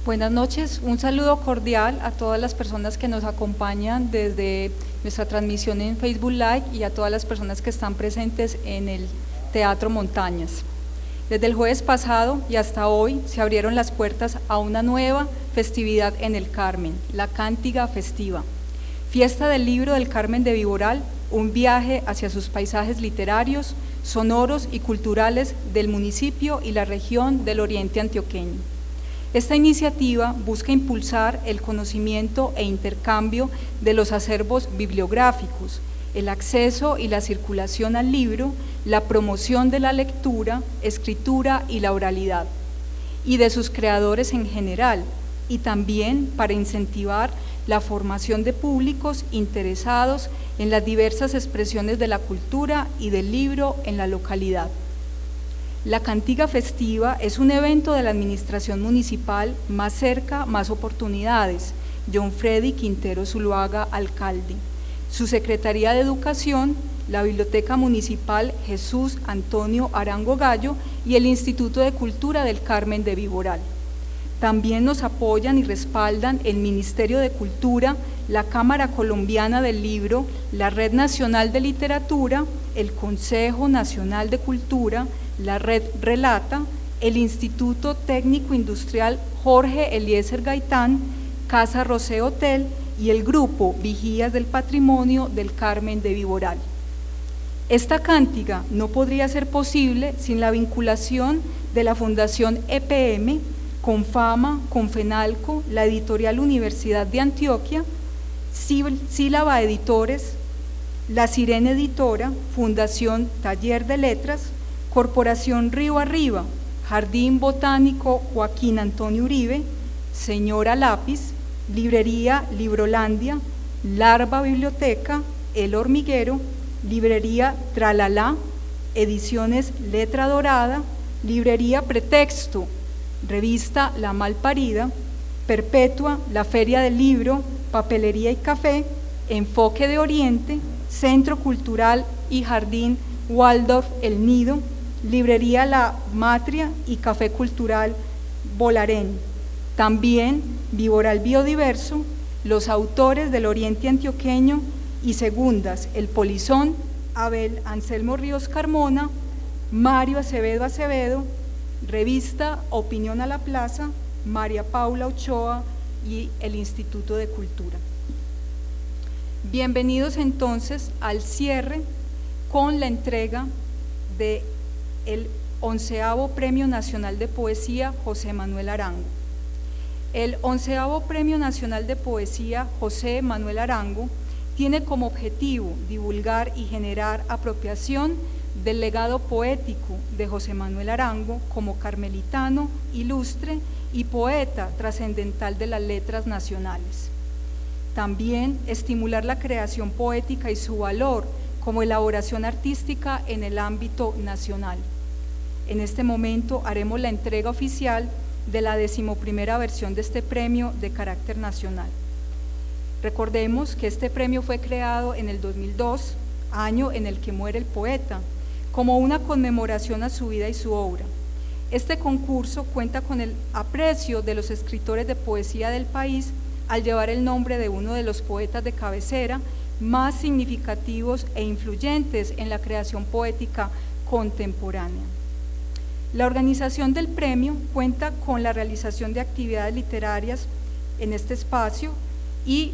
Buenas noches, un saludo cordial a todas las personas que nos acompañan desde nuestra transmisión en Facebook Live y a todas las personas que están presentes en el Teatro Montañas. Desde el jueves pasado y hasta hoy se abrieron las puertas a una nueva festividad en el Carmen, la Cántiga Festiva, fiesta del libro del Carmen de Viboral, un viaje hacia sus paisajes literarios, sonoros y culturales del municipio y la región del Oriente Antioqueño. Esta iniciativa busca impulsar el conocimiento e intercambio de los acervos bibliográficos, el acceso y la circulación al libro, la promoción de la lectura, escritura y la oralidad, y de sus creadores en general, y también para incentivar la formación de públicos interesados en las diversas expresiones de la cultura y del libro en la localidad. La Cantiga Festiva es un evento de la administración municipal Más Cerca, Más Oportunidades, John Freddy Quintero Zuluaga, alcalde. Su Secretaría de Educación, la Biblioteca Municipal Jesús Antonio Arango Gallo y el Instituto de Cultura del Carmen de Viboral. También nos apoyan y respaldan el Ministerio de Cultura, la Cámara Colombiana del Libro, la Red Nacional de Literatura, el Consejo Nacional de Cultura, la Red Relata, el Instituto Técnico Industrial Jorge Eliezer Gaitán, Casa Rosé Hotel y el Grupo Vigías del Patrimonio del Carmen de Viboral. Esta cántiga no podría ser posible sin la vinculación de la Fundación EPM, Confama, Confenalco, la Editorial Universidad de Antioquia, Sílaba Editores, La Sirena Editora, Fundación Taller de Letras, Corporación Río Arriba, Jardín Botánico Joaquín Antonio Uribe, Señora Lápiz, Librería Librolandia, Larva Biblioteca, El Hormiguero, Librería Tralalá, Ediciones Letra Dorada, Librería Pretexto, Revista La Malparida, Perpetua, la Feria del Libro, Papelería y Café, Enfoque de Oriente, Centro Cultural y Jardín Waldorf El Nido, Librería La Matria y Café Cultural Bolarén. También Viboral Biodiverso, los autores del Oriente Antioqueño y segundas, El Polizón, Abel Anselmo Ríos Carmona, Mario Acevedo, Revista Opinión a la Plaza, María Paula Ochoa y el Instituto de Cultura. Bienvenidos entonces al cierre con la entrega del 11º Premio Nacional de Poesía José Manuel Arango. El 11º Premio Nacional de Poesía José Manuel Arango tiene como objetivo divulgar y generar apropiación del legado poético de José Manuel Arango como carmelitano, ilustre y poeta trascendental de las letras nacionales. También estimular la creación poética y su valor como elaboración artística en el ámbito nacional. En este momento haremos la entrega oficial de la 11ª versión de este premio de carácter nacional. Recordemos que este premio fue creado en el 2002, año en el que muere el poeta, como una conmemoración a su vida y su obra. Este concurso cuenta con el aprecio de los escritores de poesía del país al llevar el nombre de uno de los poetas de cabecera más significativos e influyentes en la creación poética contemporánea. La organización del premio cuenta con la realización de actividades literarias en este espacio y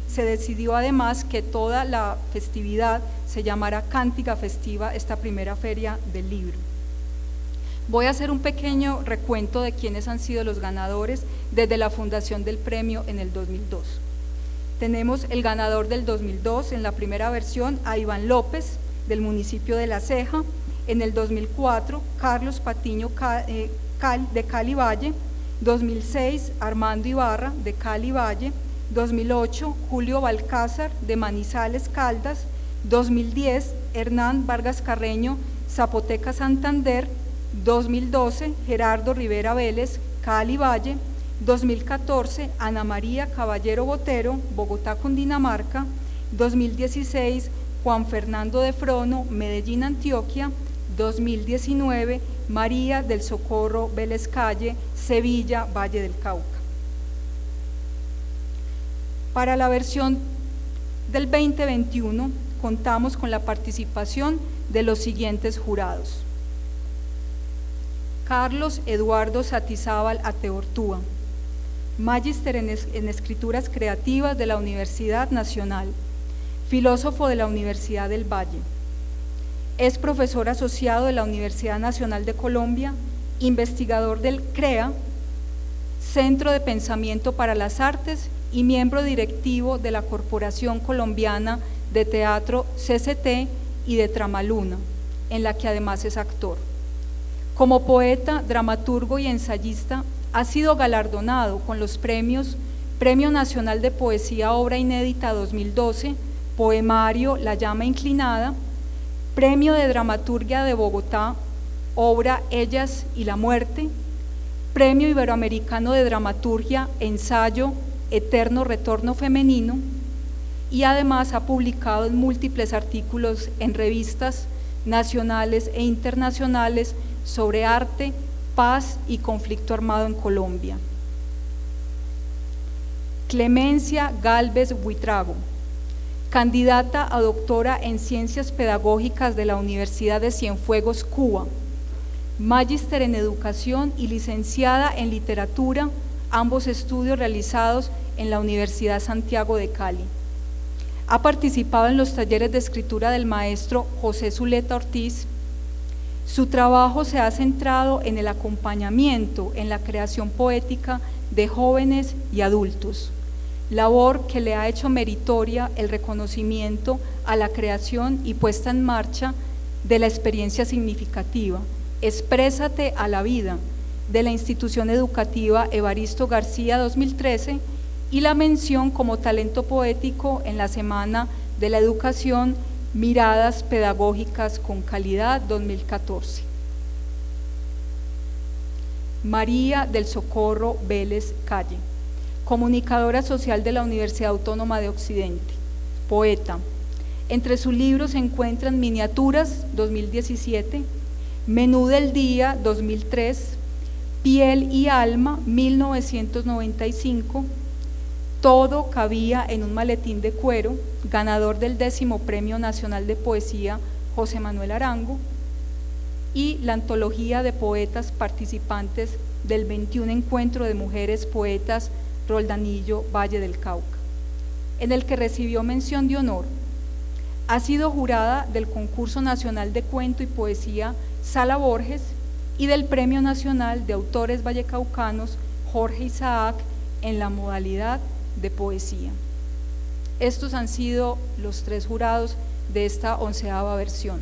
se decidió además que toda la festividad se llamara Cántiga Festiva, esta primera feria del libro. Voy a hacer un pequeño recuento de quiénes han sido los ganadores desde la fundación del premio en el 2002. Tenemos el ganador del 2002 en la primera versión, a Iván López, del municipio de La Ceja. En el 2004, Carlos Patiño de Cali Valle. 2006, Armando Ibarra, de Cali Valle. 2008, Julio Balcázar, de Manizales Caldas. 2010, Hernán Vargas Carreño, Zapoteca Santander. 2012, Gerardo Rivera Vélez, Cali Valle. 2014, Ana María Caballero Botero, Bogotá, Cundinamarca. 2016, Juan Fernando de Frono, Medellín, Antioquia. 2019, María del Socorro Vélez Calle, Sevilla, Valle del Cauca. Para la versión del 2021 contamos con la participación de los siguientes jurados: Carlos Eduardo Satizábal Ateortúa, magíster en Escrituras Creativas de la Universidad Nacional, filósofo de la Universidad del Valle. Es profesor asociado de la Universidad Nacional de Colombia, investigador del CREA, Centro de Pensamiento para las Artes, y miembro directivo de la Corporación Colombiana de Teatro CCT y de Tramaluna, en la que además es actor. Como poeta, dramaturgo y ensayista, ha sido galardonado con los premios Premio Nacional de Poesía Obra Inédita 2012, Poemario La Llama Inclinada, Premio de Dramaturgia de Bogotá, Obra Ellas y la Muerte, Premio Iberoamericano de Dramaturgia, Ensayo Eterno Retorno Femenino, y además ha publicado múltiples artículos en revistas nacionales e internacionales sobre arte, paz y conflicto armado en Colombia. Clemencia Gálvez Buitrago, candidata a doctora en Ciencias Pedagógicas de la Universidad de Cienfuegos, Cuba, magíster en Educación y licenciada en Literatura, ambos estudios realizados en la Universidad Santiago de Cali. Ha participado en los talleres de escritura del maestro José Zuleta Ortiz. Su trabajo se ha centrado en el acompañamiento en la creación poética de jóvenes y adultos, labor que le ha hecho meritoria el reconocimiento a la creación y puesta en marcha de la experiencia significativa Exprésate a la vida, de la institución educativa Evaristo García 2013, y la mención como talento poético en la Semana de la Educación Miradas Pedagógicas con Calidad 2014. María del Socorro Vélez Calle, comunicadora social de la Universidad Autónoma de Occidente, poeta. Entre sus libros se encuentran Miniaturas 2017, Menú del Día 2003, Piel y Alma 1995, Todo cabía en un maletín de cuero, ganador del 10º Premio Nacional de Poesía José Manuel Arango, y la antología de poetas participantes del 21 Encuentro de Mujeres Poetas Roldanillo, Valle del Cauca, en el que recibió mención de honor. Ha sido jurada del Concurso Nacional de Cuento y Poesía Sala Borges y del Premio Nacional de Autores Vallecaucanos Jorge Isaac en la modalidad de poesía. Estos han sido los 3 jurados de esta 11ª versión.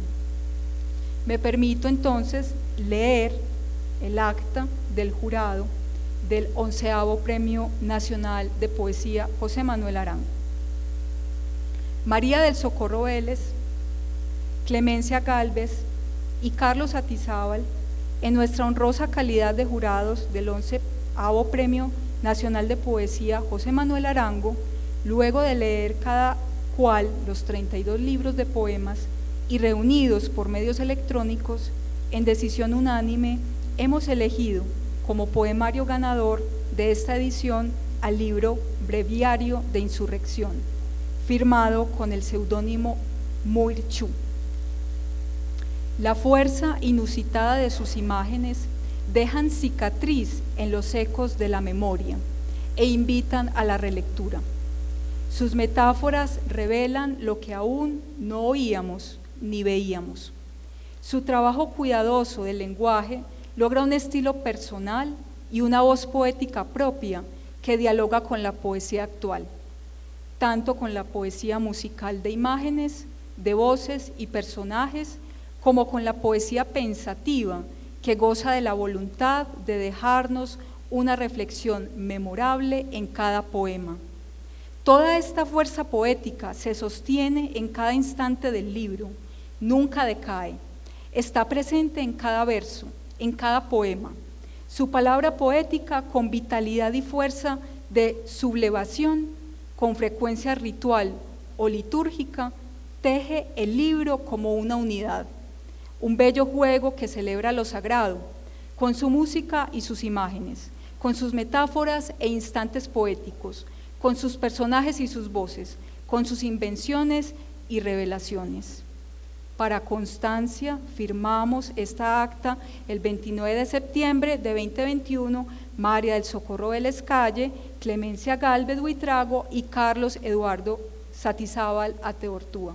Me permito entonces leer el acta del jurado del 11º Premio Nacional de Poesía José Manuel Arango. María del Socorro Vélez, Clemencia Gálvez y Carlos Satizábal, en nuestra honrosa calidad de jurados del 11º Premio Nacional de Poesía José Manuel Arango, luego de leer cada cual los 32 libros de poemas y reunidos por medios electrónicos, en decisión unánime, hemos elegido como poemario ganador de esta edición al libro Breviario de Insurrección, firmado con el seudónimo Muir Chu. La fuerza inusitada de sus imágenes dejan cicatriz en los ecos de la memoria e invitan a la relectura. Sus metáforas revelan lo que aún no oíamos ni veíamos. Su trabajo cuidadoso del lenguaje logra un estilo personal y una voz poética propia que dialoga con la poesía actual, tanto con la poesía musical de imágenes, de voces y personajes, como con la poesía pensativa que goza de la voluntad de dejarnos una reflexión memorable en cada poema. Toda esta fuerza poética se sostiene en cada instante del libro, nunca decae, está presente en cada verso, en cada poema. Su palabra poética, con vitalidad y fuerza de sublevación, con frecuencia ritual o litúrgica, teje el libro como una un bello juego que celebra lo sagrado, con su música y sus imágenes, con sus metáforas e instantes poéticos, con sus personajes y sus voces, con sus invenciones y revelaciones. Para constancia, firmamos esta acta el 29 de septiembre de 2021, María del Socorro Vélez Calle, Clemencia Gálvez Buitrago y Carlos Eduardo Satizábal Ateortúa.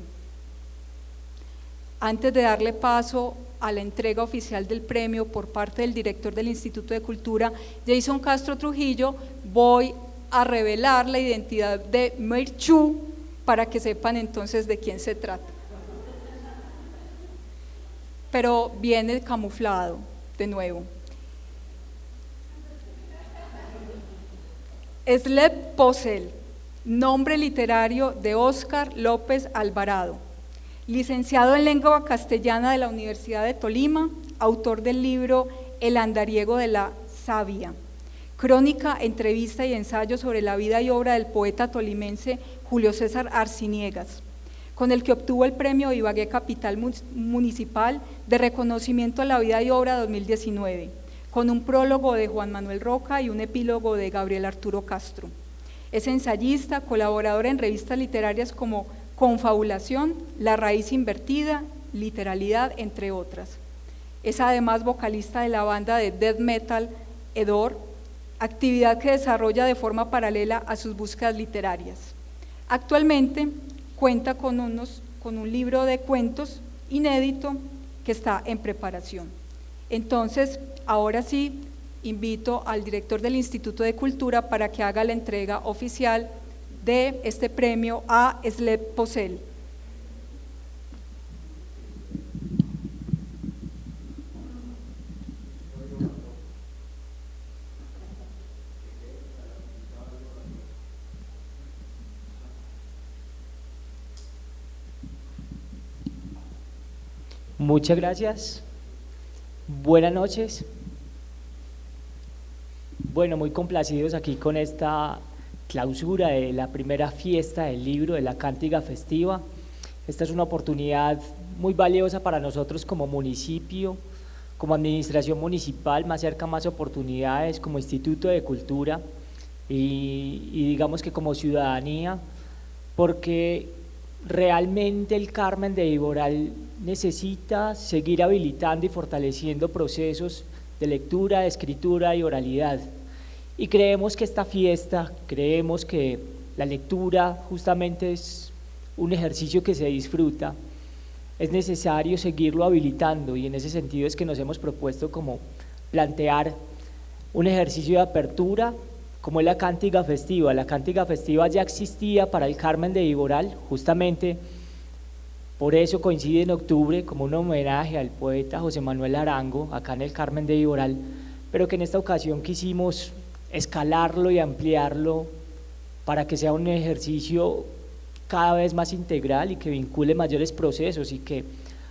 Antes de darle paso a la entrega oficial del premio por parte del director del Instituto de Cultura, Jason Castro Trujillo, voy a revelar la identidad de Merchu para que sepan entonces de quién se trata. Pero viene camuflado de nuevo. Sleb Posel, nombre literario de Óscar López Alvarado, licenciado en lengua castellana de la Universidad de Tolima, autor del libro El andariego de la savia, crónica, entrevista y ensayo sobre la vida y obra del poeta tolimense Julio César Arciniegas, con el que obtuvo el premio Ibagué Capital Municipal de Reconocimiento a la Vida y Obra 2019, con un prólogo de Juan Manuel Roca y un epílogo de Gabriel Arturo Castro. Es ensayista, colaborador en revistas literarias como Confabulación, La Raíz Invertida, Literalidad, entre otras. Es además vocalista de la banda de death metal Hedor, actividad que desarrolla de forma paralela a sus búsquedas literarias. Actualmente cuenta con un libro de cuentos inédito que está en preparación. Entonces, ahora sí, invito al director del Instituto de Cultura para que haga la entrega oficial de este premio a Sleb Posel. Muchas gracias. Buenas noches. Bueno, muy complacidos aquí con esta clausura de la primera fiesta del libro de la Cántiga Festiva. Esta es una oportunidad muy valiosa para nosotros como municipio, como administración municipal, más cerca, más oportunidades, como Instituto de Cultura y digamos que como ciudadanía, porque realmente el Carmen de Iboral necesita seguir habilitando y fortaleciendo procesos de lectura, de escritura y oralidad. Y creemos que esta fiesta, creemos que la lectura justamente es un ejercicio que se disfruta, es necesario seguirlo habilitando, y en ese sentido es que nos hemos propuesto como plantear un ejercicio de apertura como es la Cántiga Festiva. La Cántiga Festiva ya existía para el Carmen de Iboral, justamente por eso coincide en octubre como un homenaje al poeta José Manuel Arango, acá en el Carmen de Iboral, pero que en esta ocasión quisimos escalarlo y ampliarlo para que sea un ejercicio cada vez más integral y que vincule mayores procesos, y que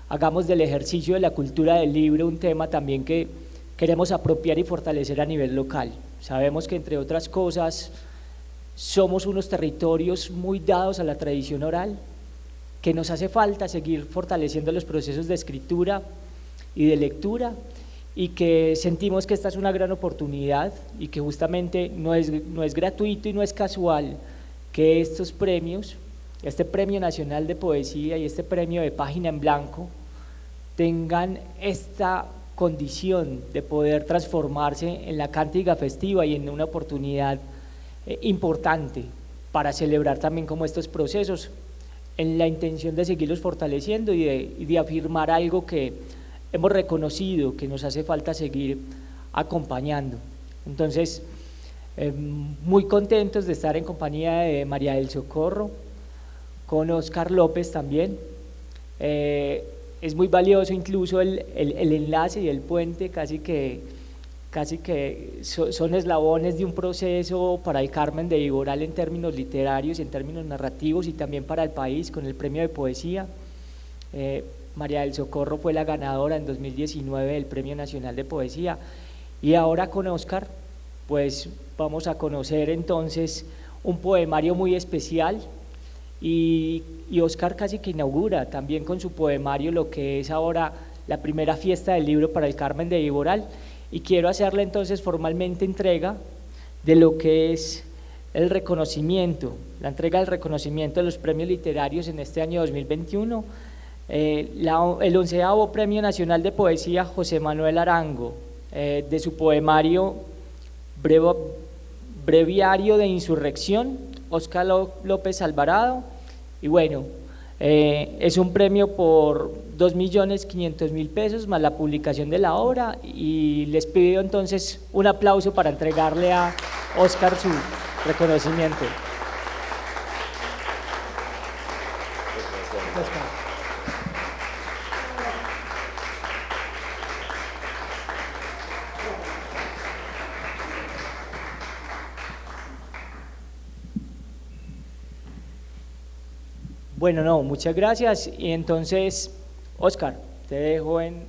hagamos del ejercicio de la cultura del libro un tema también que queremos apropiar y fortalecer a nivel local. Sabemos que, entre otras cosas, somos unos territorios muy dados a la tradición oral, que nos hace falta seguir fortaleciendo los procesos de escritura y de lectura, y que sentimos que esta es una gran oportunidad y que justamente no es gratuito y no es casual que estos premios, este Premio Nacional de Poesía y este Premio de Página en Blanco, tengan esta condición de poder transformarse en la Cántiga Festiva y en una oportunidad importante para celebrar también como estos procesos, en la intención de seguirlos fortaleciendo y de afirmar algo que hemos reconocido que nos hace falta seguir acompañando. Entonces, muy contentos de estar en compañía de María del Socorro, con Óscar López también. Es muy valioso incluso el enlace y el puente, casi que son eslabones de un proceso para el Carmen de Iboral en términos literarios, en términos narrativos, y también para el país con el Premio de Poesía. María del Socorro fue la ganadora en 2019 del Premio Nacional de Poesía, y ahora con Óscar pues vamos a conocer entonces un poemario muy especial, y Óscar casi que inaugura también con su poemario lo que es ahora la primera fiesta del libro para el Carmen de Viboral, y quiero hacerle entonces formalmente entrega de lo que es el reconocimiento, la entrega del reconocimiento de los premios literarios en este año 2021, el 11º Premio Nacional de Poesía José Manuel Arango, de su poemario Breviario de Insurrección, Óscar López Alvarado, y bueno, es un premio por 2.500.000 pesos más la publicación de la obra, y les pido entonces un aplauso para entregarle a Óscar su reconocimiento. Bueno, no, muchas gracias. Y entonces, Óscar, te dejo en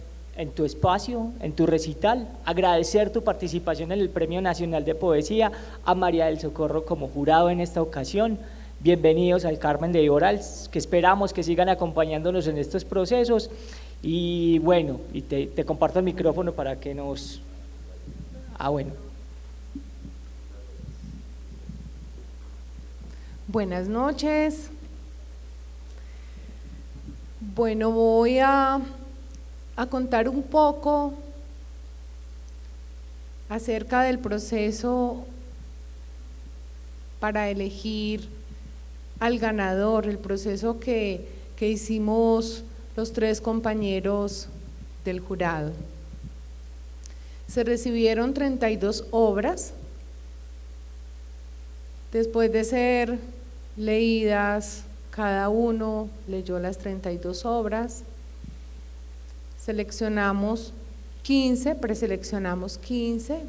tu espacio, en tu recital, agradecer tu participación en el Premio Nacional de Poesía, a María del Socorro como jurado en esta ocasión. Bienvenidos al Carmen de Viboral, que esperamos que sigan acompañándonos en estos procesos. Y bueno, y te comparto el micrófono para que nos… bueno. Buenas noches. Bueno, voy a contar un poco acerca del proceso para elegir al ganador, el proceso que hicimos los 3 compañeros del jurado. Se recibieron 32 obras. Después de ser leídas, cada uno leyó las 32 obras, seleccionamos 15, preseleccionamos 15,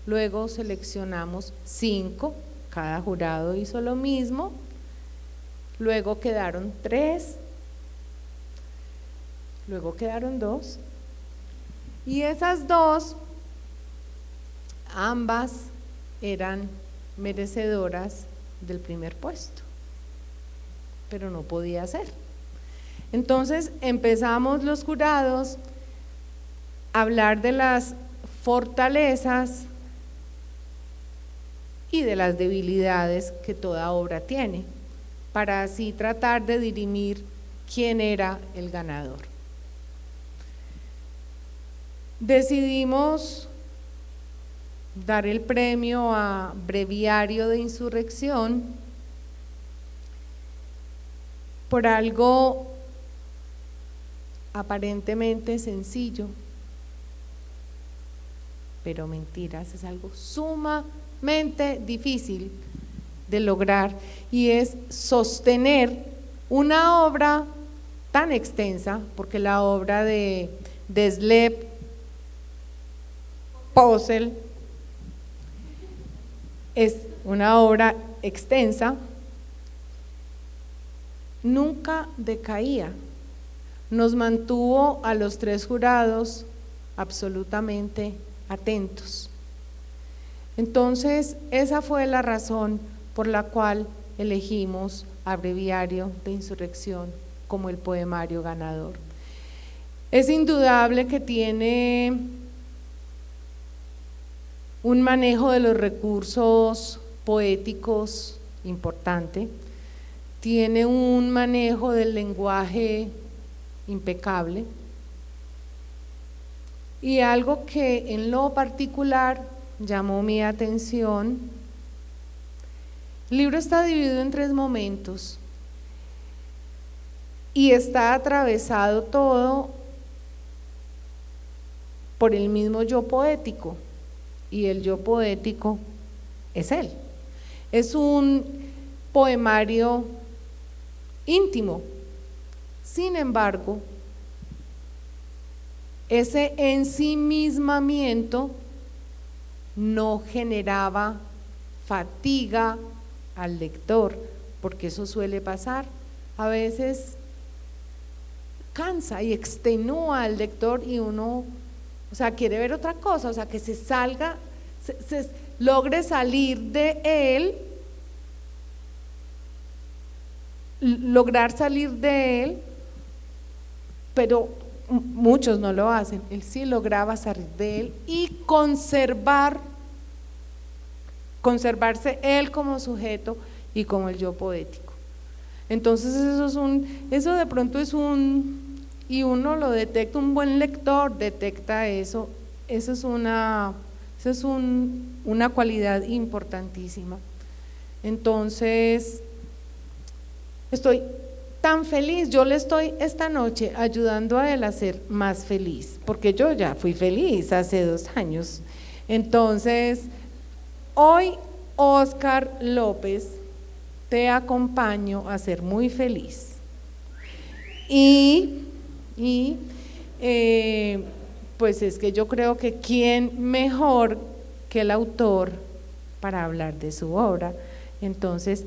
luego seleccionamos 5, cada jurado hizo lo mismo, luego quedaron 3, luego quedaron 2, y esas 2, ambas eran merecedoras del primer puesto, pero no podía ser. Entonces empezamos los jurados a hablar de las fortalezas y de las debilidades que toda obra tiene, para así tratar de dirimir quién era el ganador. Decidimos dar el premio a Breviario de Insurrección por algo aparentemente sencillo, pero mentiras, es algo sumamente difícil de lograr, y es sostener una obra tan extensa, porque la obra de Deslep Posel es una obra extensa, nunca decaía, nos mantuvo a los 3 jurados absolutamente atentos. Entonces, esa fue la razón por la cual elegimos a Breviario de Insurrección como el poemario ganador. Es indudable que tiene un manejo de los recursos poéticos importante, tiene un manejo del lenguaje impecable, y algo que en lo particular llamó mi atención: el libro está dividido en 3 momentos y está atravesado todo por el mismo yo poético, y el yo poético es él. Es un poemario íntimo. Sin embargo, ese ensimismamiento no generaba fatiga al lector, porque eso suele pasar. A veces cansa y extenúa al lector, y uno, quiere ver otra cosa, que se salga, logre salir de él, lograr salir de él, pero muchos no lo hacen, él sí lograba salir de él y conservarse él como sujeto y como el yo poético. Entonces eso de pronto es y uno lo detecta, un buen lector detecta eso es una cualidad importantísima. Entonces, estoy tan feliz, yo le estoy esta noche ayudando a él a ser más feliz, porque yo ya fui feliz hace 2 años. Entonces, hoy, Óscar López, te acompaño a ser muy feliz. Pues es que yo creo que quién mejor que el autor para hablar de su obra. Entonces,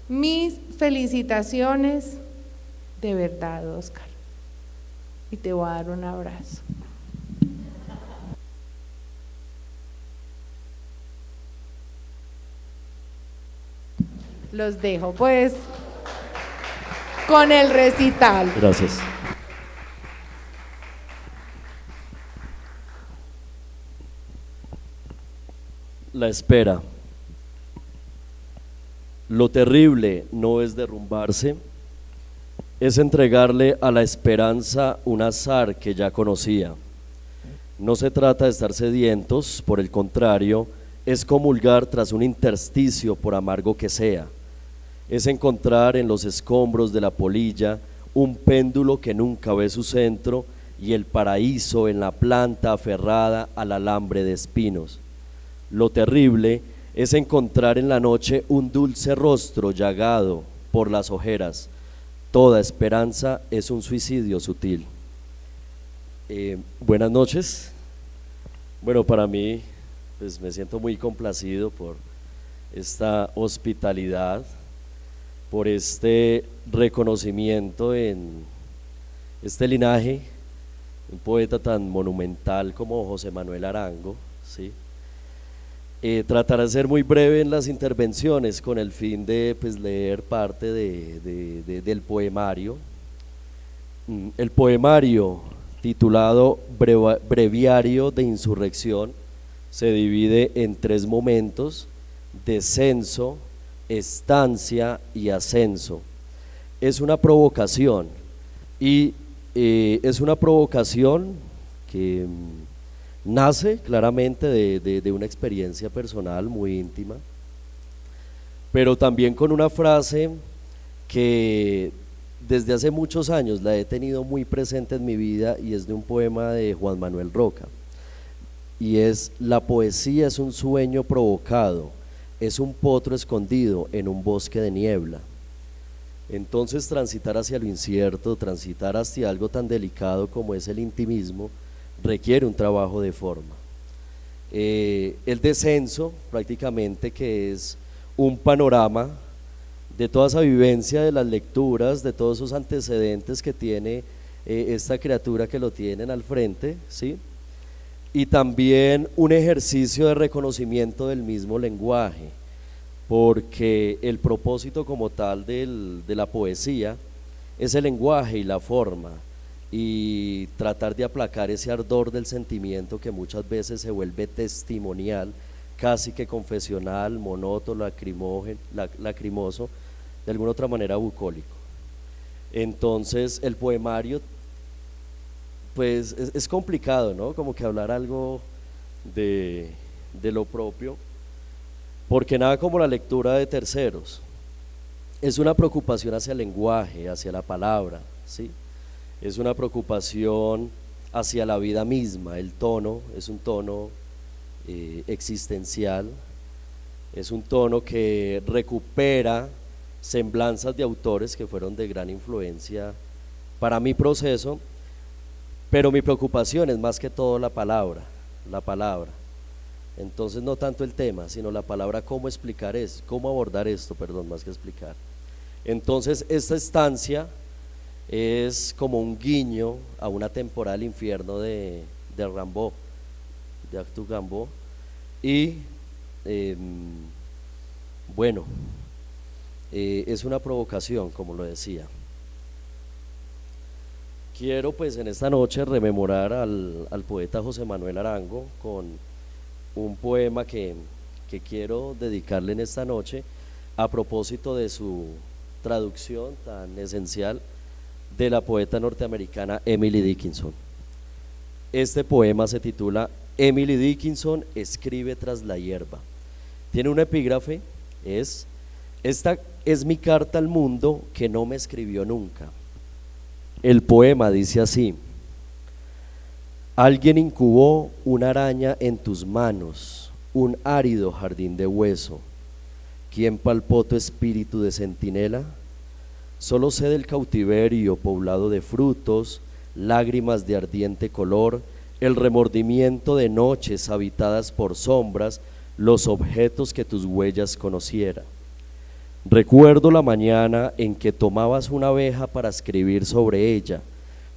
mis felicitaciones de verdad, Óscar, y te voy a dar un abrazo. Los dejo pues con el recital. Gracias. La espera. Lo terrible no es derrumbarse, es entregarle a la esperanza un azar que ya conocía. No se trata de estar sedientos, por el contrario, es comulgar tras un intersticio por amargo que sea. Es encontrar en los escombros de la polilla un péndulo que nunca ve su centro y el paraíso en la planta aferrada al alambre de espinos. Lo terrible es encontrar en la noche un dulce rostro llagado por las ojeras. Toda esperanza es un suicidio sutil. Buenas noches. Bueno, para mí, pues me siento muy complacido por esta hospitalidad, por este reconocimiento en este linaje, un poeta tan monumental como José Manuel Arango, ¿sí? Trataré de ser muy breve en las intervenciones con el fin de pues, leer parte del poemario. El poemario titulado Breviario de Insurrección se divide en 3 momentos: descenso, estancia y ascenso. Es una provocación y es una provocación que nace claramente de una experiencia personal muy íntima, pero también con una frase que desde hace muchos años la he tenido muy presente en mi vida, y es de un poema de Juan Manuel Roca, y es: la poesía es un sueño provocado, es un potro escondido en un bosque de niebla. Entonces, transitar hacia lo incierto, transitar hacia algo tan delicado como es el intimismo, requiere un trabajo de forma. El descenso, prácticamente, que es un panorama de toda esa vivencia de las lecturas, de todos esos antecedentes que tiene esta criatura que lo tienen al frente, ¿sí? Y también un ejercicio de reconocimiento del mismo lenguaje, porque el propósito como tal de la poesía es el lenguaje y la forma, y tratar de aplacar ese ardor del sentimiento que muchas veces se vuelve testimonial, casi que confesional, monótono, lacrimoso, de alguna otra manera bucólico. Entonces el poemario pues es complicado, ¿no? Como que hablar algo de lo propio, porque nada como la lectura de terceros. Es una preocupación hacia el lenguaje, hacia la palabra, ¿sí? Es una preocupación hacia la vida misma. El tono es un tono existencial, es un tono que recupera semblanzas de autores que fueron de gran influencia para mi proceso, pero mi preocupación es más que todo la palabra. Entonces no tanto el tema, sino la palabra, cómo abordar esto, más que explicar. Entonces esta estancia es como un guiño a una temporada del infierno de Rimbaud, de Arthur Rimbaud, y bueno, es una provocación, como lo decía. Quiero pues en esta noche rememorar al poeta José Manuel Arango con un poema que quiero dedicarle en esta noche a propósito de su traducción tan esencial de la poeta norteamericana Emily Dickinson. Este poema se titula Emily Dickinson escribe tras la hierba. Tiene un epígrafe, esta es mi carta al mundo que no me escribió nunca. El poema dice así: alguien incubó una araña en tus manos, un árido jardín de hueso. ¿Quién palpó tu espíritu de centinela? Solo sé del cautiverio poblado de frutos, lágrimas de ardiente color, el remordimiento de noches habitadas por sombras, los objetos que tus huellas conociera. Recuerdo la mañana en que tomabas una abeja para escribir sobre ella,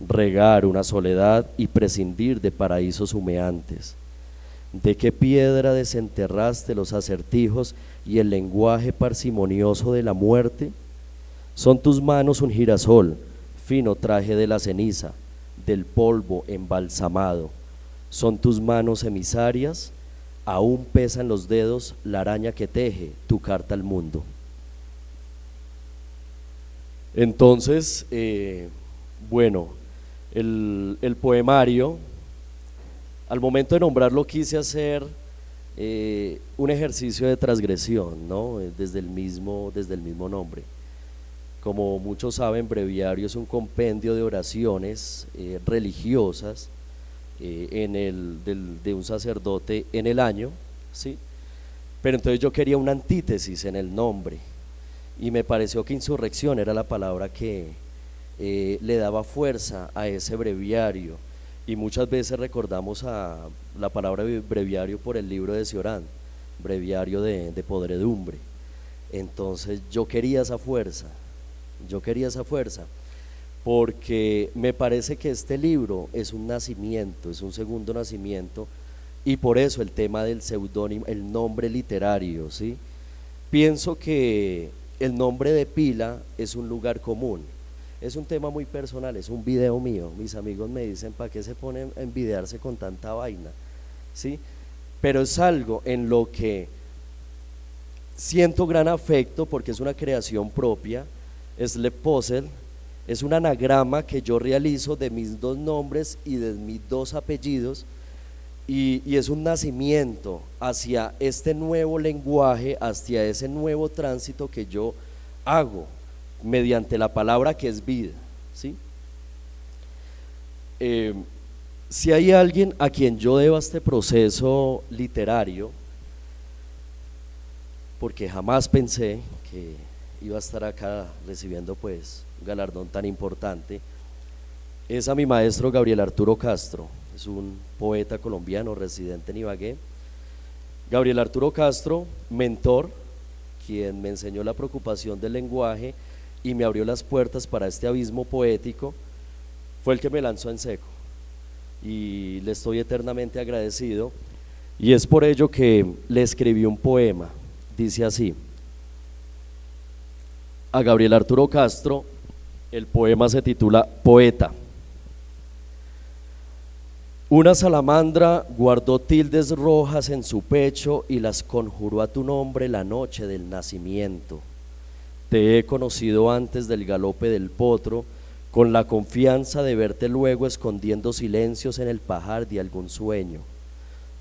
regar una soledad y prescindir de paraísos humeantes. ¿De qué piedra desenterraste los acertijos y el lenguaje parsimonioso de la muerte? Son tus manos un girasol, fino traje de la ceniza, del polvo embalsamado. Son tus manos emisarias, aún pesa en los dedos la araña que teje tu carta al mundo. Entonces, bueno, el poemario, al momento de nombrarlo quise hacer un ejercicio de transgresión, ¿no? Desde el mismo nombre. Como muchos saben, breviario es un compendio de oraciones religiosas de un sacerdote en el año, ¿sí? Pero entonces yo quería una antítesis en el nombre y me pareció que insurrección era la palabra que le daba fuerza a ese breviario, y muchas veces recordamos a la palabra breviario por el libro de Cioran, breviario de podredumbre. Entonces yo quería esa fuerza, porque me parece que este libro es un nacimiento, es un segundo nacimiento, y por eso el tema del seudónimo, el nombre literario, ¿sí? Pienso que el nombre de pila es un lugar común, es un tema muy personal, es un video mío. Mis amigos me dicen, ¿para qué se ponen a envidiarse con tanta vaina? ¿Sí? Pero es algo en lo que siento gran afecto porque es una creación propia. Sleposel es un anagrama que yo realizo de mis dos nombres y de mis dos apellidos, y es un nacimiento hacia este nuevo lenguaje, hacia ese nuevo tránsito que yo hago mediante la palabra que es vida, ¿sí? Si hay alguien a quien yo deba este proceso literario, porque jamás pensé que iba a estar acá recibiendo pues un galardón tan importante, es a mi maestro Gabriel Arturo Castro. Es un poeta colombiano residente en Ibagué. Gabriel Arturo Castro, mentor, quien me enseñó la preocupación del lenguaje y me abrió las puertas para este abismo poético, fue el que me lanzó en seco, y le estoy eternamente agradecido, y es por ello que le escribí un poema. Dice así: a Gabriel Arturo Castro, el poema se titula Poeta. Una salamandra guardó tildes rojas en su pecho y las conjuró a tu nombre la noche del nacimiento. Te he conocido antes del galope del potro, con la confianza de verte luego escondiendo silencios en el pajar de algún sueño.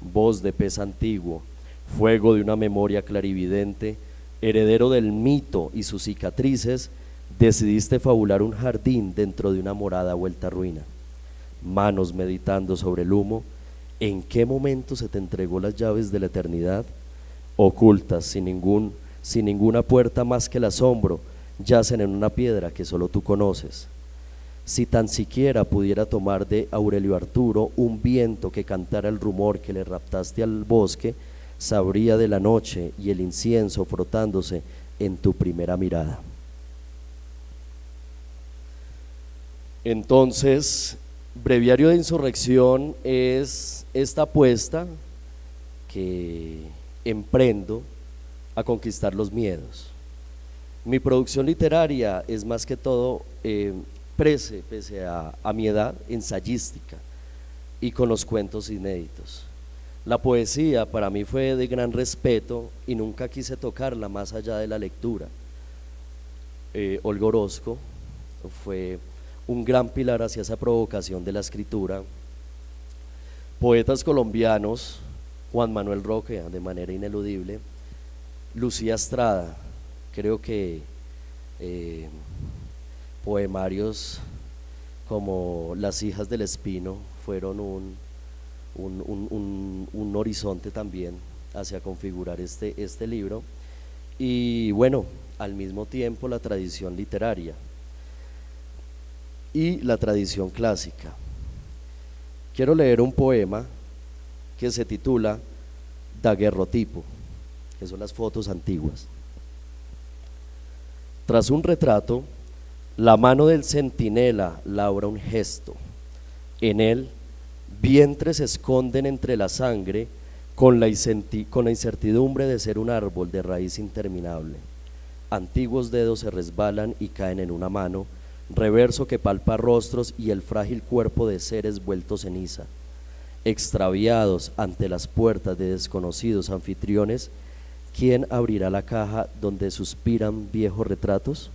Voz de pez antiguo, fuego de una memoria clarividente, heredero del mito y sus cicatrices, decidiste fabular un jardín dentro de una morada vuelta a ruina. Manos meditando sobre el humo, ¿en qué momento se te entregó las llaves de la eternidad? Ocultas, sin ninguna puerta más que el asombro, yacen en una piedra que solo tú conoces. Si tan siquiera pudiera tomar de Aurelio Arturo un viento que cantara el rumor que le raptaste al bosque, sabría de la noche y el incienso frotándose en tu primera mirada. Entonces, Breviario de Insurrección es esta apuesta que emprendo a conquistar los miedos. Mi producción literaria es más que todo pese a mi edad, ensayística y con los cuentos inéditos. La poesía para mí fue de gran respeto y nunca quise tocarla más allá de la lectura. Olga Orozco fue un gran pilar hacia esa provocación de la escritura. Poetas colombianos, Juan Manuel Roque, de manera ineludible, Lucía Estrada, creo que poemarios como Las hijas del espino fueron un horizonte también hacia configurar este libro. Y bueno, al mismo tiempo la tradición literaria y la tradición clásica. Quiero leer un poema que se titula Daguerrotipo, que son las fotos antiguas. Tras un retrato, la mano del centinela labra un gesto. En él, vientres se esconden entre la sangre con la incertidumbre de ser un árbol de raíz interminable. Antiguos dedos se resbalan y caen en una mano, reverso que palpa rostros y el frágil cuerpo de seres vueltos ceniza. Extraviados ante las puertas de desconocidos anfitriones, ¿quién abrirá la caja donde suspiran viejos retratos?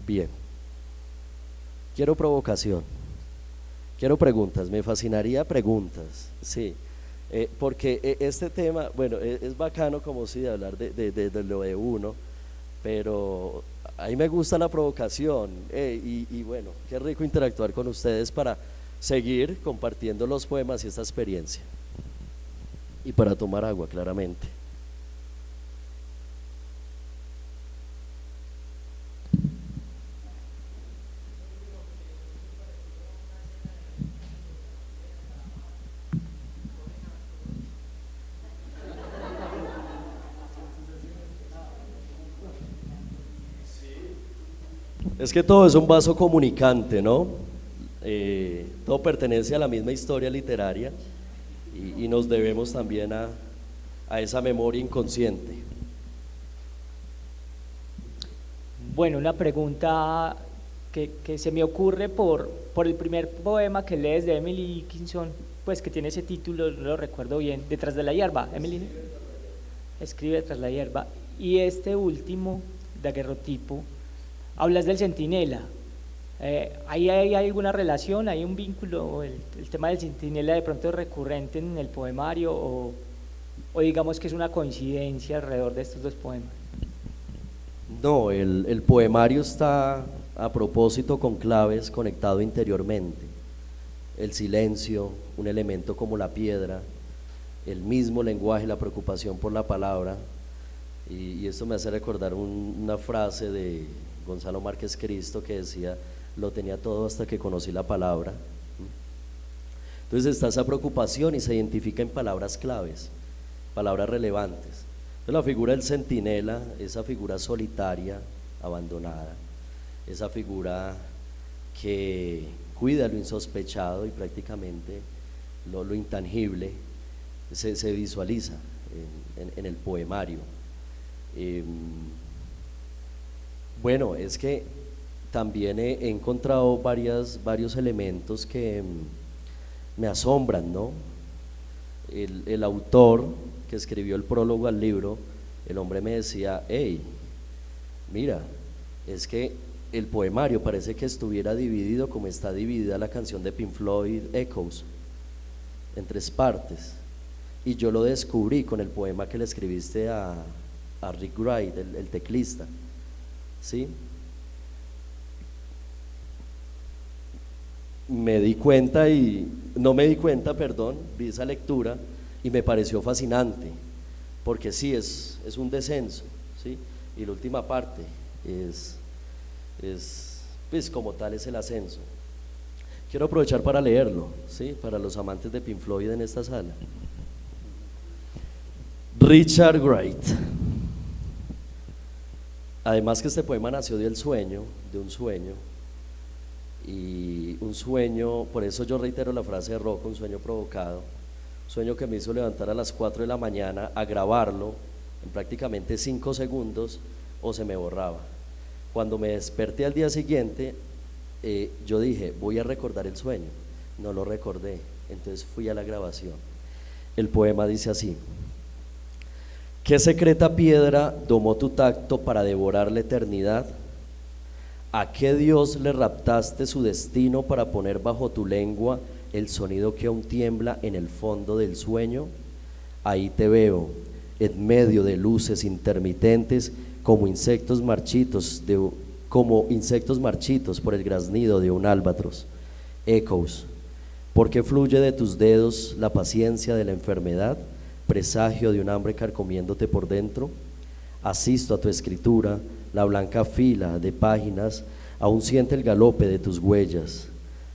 Bien, quiero provocación, quiero preguntas, me fascinaría preguntas, sí, porque este tema, bueno, es bacano como si de hablar de lo de uno, pero a mí me gusta la provocación, y bueno, qué rico interactuar con ustedes para seguir compartiendo los poemas y esta experiencia, y para tomar agua, claramente. Es que todo es un vaso comunicante, ¿no? Todo pertenece a la misma historia literaria y nos debemos también a esa memoria inconsciente. Bueno, una pregunta que se me ocurre por el primer poema que lees de Emily Dickinson, pues que tiene ese título, no lo recuerdo bien, Detrás de la hierba. Emily escribe Detrás de la hierba. Y este último, Daguerrotipo, hablas del centinela. ¿Ahí hay alguna relación, hay un vínculo? El tema del centinela de pronto es recurrente en el poemario o digamos que es una coincidencia alrededor de estos dos poemas. No, el poemario está a propósito con claves conectado interiormente. El silencio, un elemento como la piedra, el mismo lenguaje, la preocupación por la palabra, y esto me hace recordar una frase de Gonzalo Márquez Cristo que decía: lo tenía todo hasta que conocí la palabra. Entonces está esa preocupación y se identifica en palabras claves, palabras relevantes. Entonces la figura del centinela, esa figura solitaria, abandonada, esa figura que cuida lo insospechado y prácticamente lo intangible, se visualiza en el poemario. Bueno, es que también he encontrado varios elementos que me asombran, ¿no? El autor que escribió el prólogo al libro, el hombre me decía: hey, mira, es que el poemario parece que estuviera dividido como está dividida la canción de Pink Floyd, Echoes, en 3 partes, y yo lo descubrí con el poema que le escribiste a Rick Wright, el teclista, ¿sí? Me di cuenta vi esa lectura y me pareció fascinante, porque sí, es un descenso, ¿sí? Y la última parte pues como tal es el ascenso. Quiero aprovechar para leerlo, ¿sí? Para los amantes de Pink Floyd en esta sala. Richard Wright. Además que este poema nació de un sueño, y un sueño, por eso yo reitero la frase de Rocco, un sueño provocado, un sueño que me hizo levantar a las 4 de la mañana a grabarlo en prácticamente 5 segundos o se me borraba. Cuando me desperté al día siguiente, yo dije, voy a recordar el sueño. No lo recordé, entonces fui a la grabación. El poema dice así: ¿qué secreta piedra domó tu tacto para devorar la eternidad? ¿A qué Dios le raptaste su destino para poner bajo tu lengua el sonido que aún tiembla en el fondo del sueño? Ahí te veo, en medio de luces intermitentes, como insectos marchitos por el graznido de un albatros. Ecos, ¿por qué fluye de tus dedos la paciencia de la enfermedad, presagio de un hambre carcomiéndote por dentro? Asisto a tu escritura, la blanca fila de páginas, aún siente el galope de tus huellas.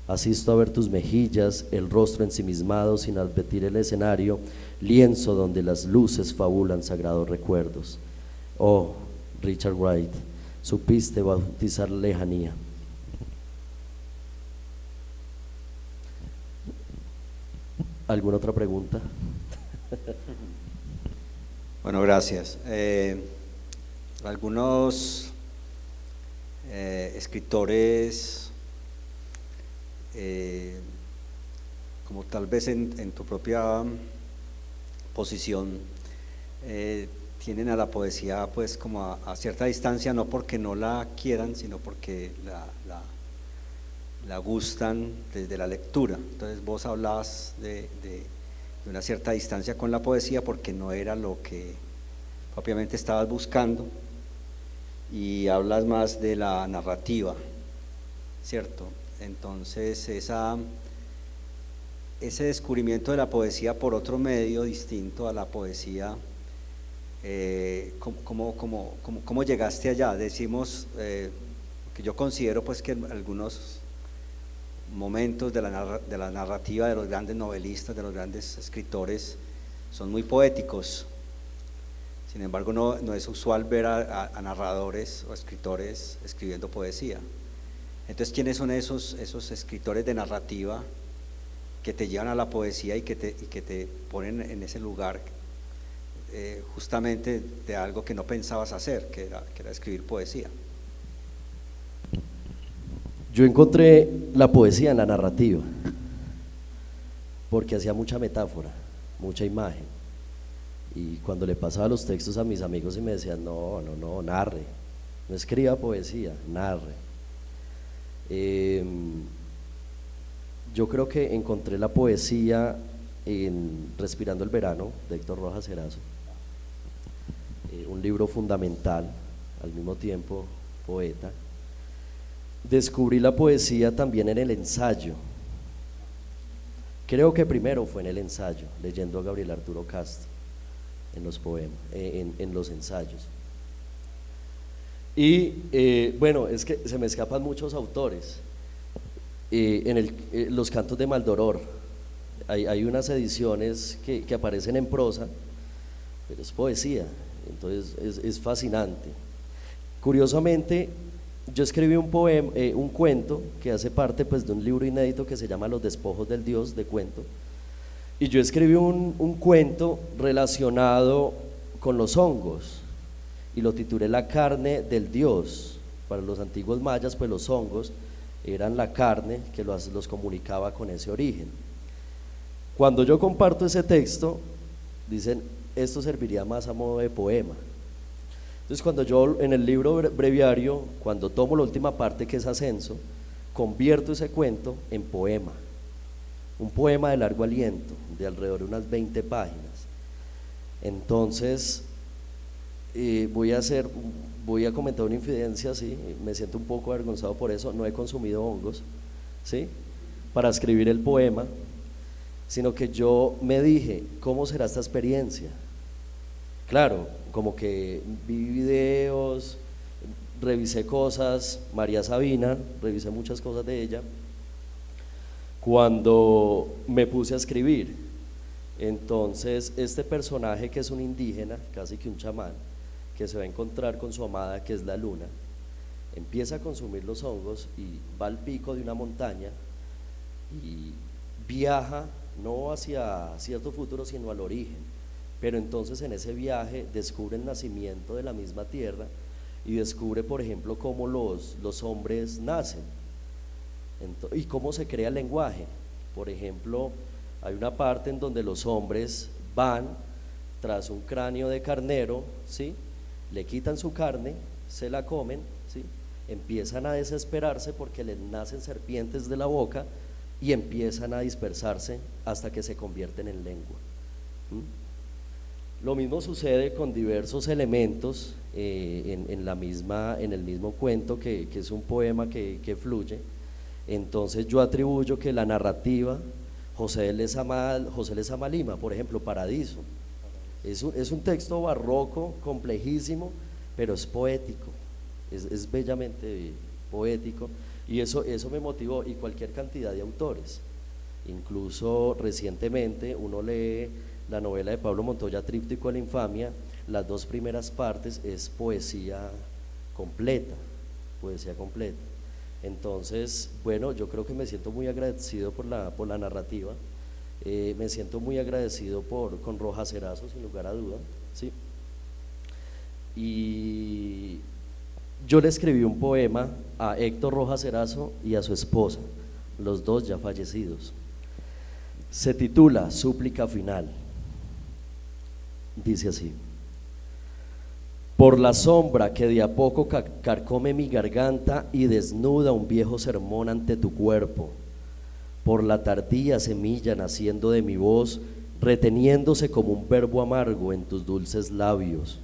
Asisto a ver tus mejillas, el rostro ensimismado sin advertir el escenario, lienzo donde las luces fabulan sagrados recuerdos. Oh, Richard Wright, supiste bautizar la lejanía. ¿Alguna otra pregunta? Bueno, gracias. Algunos escritores, como tal vez en tu propia posición, tienen a la poesía pues como a cierta distancia, no porque no la quieran, sino porque la gustan desde la lectura. Entonces vos hablabas de una cierta distancia con la poesía porque no era lo que propiamente estabas buscando, y hablas más de la narrativa, ¿cierto? Entonces ese descubrimiento de la poesía por otro medio distinto a la poesía, ¿cómo llegaste allá? Decimos que yo considero pues que algunos momentos de la narrativa de los grandes novelistas, de los grandes escritores, son muy poéticos. Sin embargo, no es usual ver a narradores o escritores escribiendo poesía. Entonces, ¿quiénes son esos escritores de narrativa que te llevan a la poesía y que te ponen en ese lugar justamente de algo que no pensabas hacer, que era escribir poesía? Yo encontré la poesía en la narrativa, porque hacía mucha metáfora, mucha imagen. Y cuando le pasaba los textos a mis amigos y me decían, no, narre, no escriba poesía, narre. Yo creo que encontré la poesía en Respirando el Verano, de Héctor Rojas Erazo, un libro fundamental, al mismo tiempo poeta. Descubrí la poesía también en el ensayo. Creo que primero fue en el ensayo, leyendo a Gabriel Arturo Castro en los poemas, en los ensayos. Y bueno, es que se me escapan muchos autores. Los cantos de Maldoror, hay unas ediciones que aparecen en prosa, pero es poesía, entonces es fascinante. Curiosamente, yo escribí un poema, un cuento que hace parte pues de un libro inédito que se llama Los despojos del Dios, de cuento, y yo escribí un cuento relacionado con los hongos y lo titulé La carne del Dios. Para los antiguos mayas pues los hongos eran la carne que los comunicaba con ese origen. Cuando yo comparto ese texto, dicen, esto serviría más a modo de poema. Entonces cuando yo en el libro breviario, cuando tomo la última parte que es Ascenso, convierto ese cuento en poema, un poema de largo aliento, de alrededor de unas 20 páginas. Entonces voy a comentar una infidencia, sí, me siento un poco avergonzado por eso, no he consumido hongos, ¿sí?, para escribir el poema, sino que yo me dije, ¿cómo será esta experiencia? Claro, como que vi videos, revisé cosas, María Sabina, revisé muchas cosas de ella, cuando me puse a escribir. Entonces este personaje, que es un indígena, casi que un chamán, que se va a encontrar con su amada, que es la luna, empieza a consumir los hongos y va al pico de una montaña y viaja no hacia cierto futuro, sino al origen. Pero entonces en ese viaje descubre el nacimiento de la misma tierra y descubre, por ejemplo, cómo los hombres nacen y cómo se crea el lenguaje. Por ejemplo, hay una parte en donde los hombres van tras un cráneo de carnero, ¿sí? Le quitan su carne, se la comen, ¿sí? Empiezan a desesperarse porque les nacen serpientes de la boca y empiezan a dispersarse hasta que se convierten en lengua. Lo mismo sucede con diversos elementos en el mismo cuento, que es un poema que fluye. Entonces yo atribuyo que la narrativa, José Lezama Lima, por ejemplo, Paradiso, es un texto barroco, complejísimo, pero es poético, es bellamente poético, y eso me motivó, y cualquier cantidad de autores. Incluso recientemente uno lee la novela de Pablo Montoya, Tríptico de la Infamia, las 2 primeras partes es poesía completa. Entonces, bueno, yo creo que me siento muy agradecido por la narrativa, me siento muy agradecido con Rojas Erazo, sin lugar a duda, ¿sí? Y yo le escribí un poema a Héctor Rojas Erazo y a su esposa, los dos ya fallecidos. Se titula Súplica Final. Dice así: por la sombra que de a poco carcome mi garganta y desnuda un viejo sermón ante tu cuerpo, por la tardía semilla naciendo de mi voz, reteniéndose como un verbo amargo en tus dulces labios,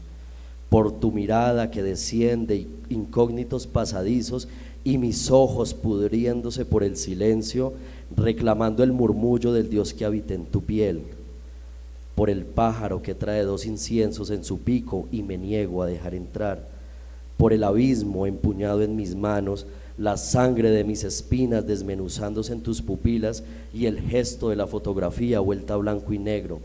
por tu mirada que desciende incógnitos pasadizos y mis ojos pudriéndose por el silencio, reclamando el murmullo del Dios que habita en tu piel, por el pájaro que trae 2 inciensos en su pico y me niego a dejar entrar, por el abismo empuñado en mis manos, la sangre de mis espinas desmenuzándose en tus pupilas y el gesto de la fotografía vuelta a blanco y negro,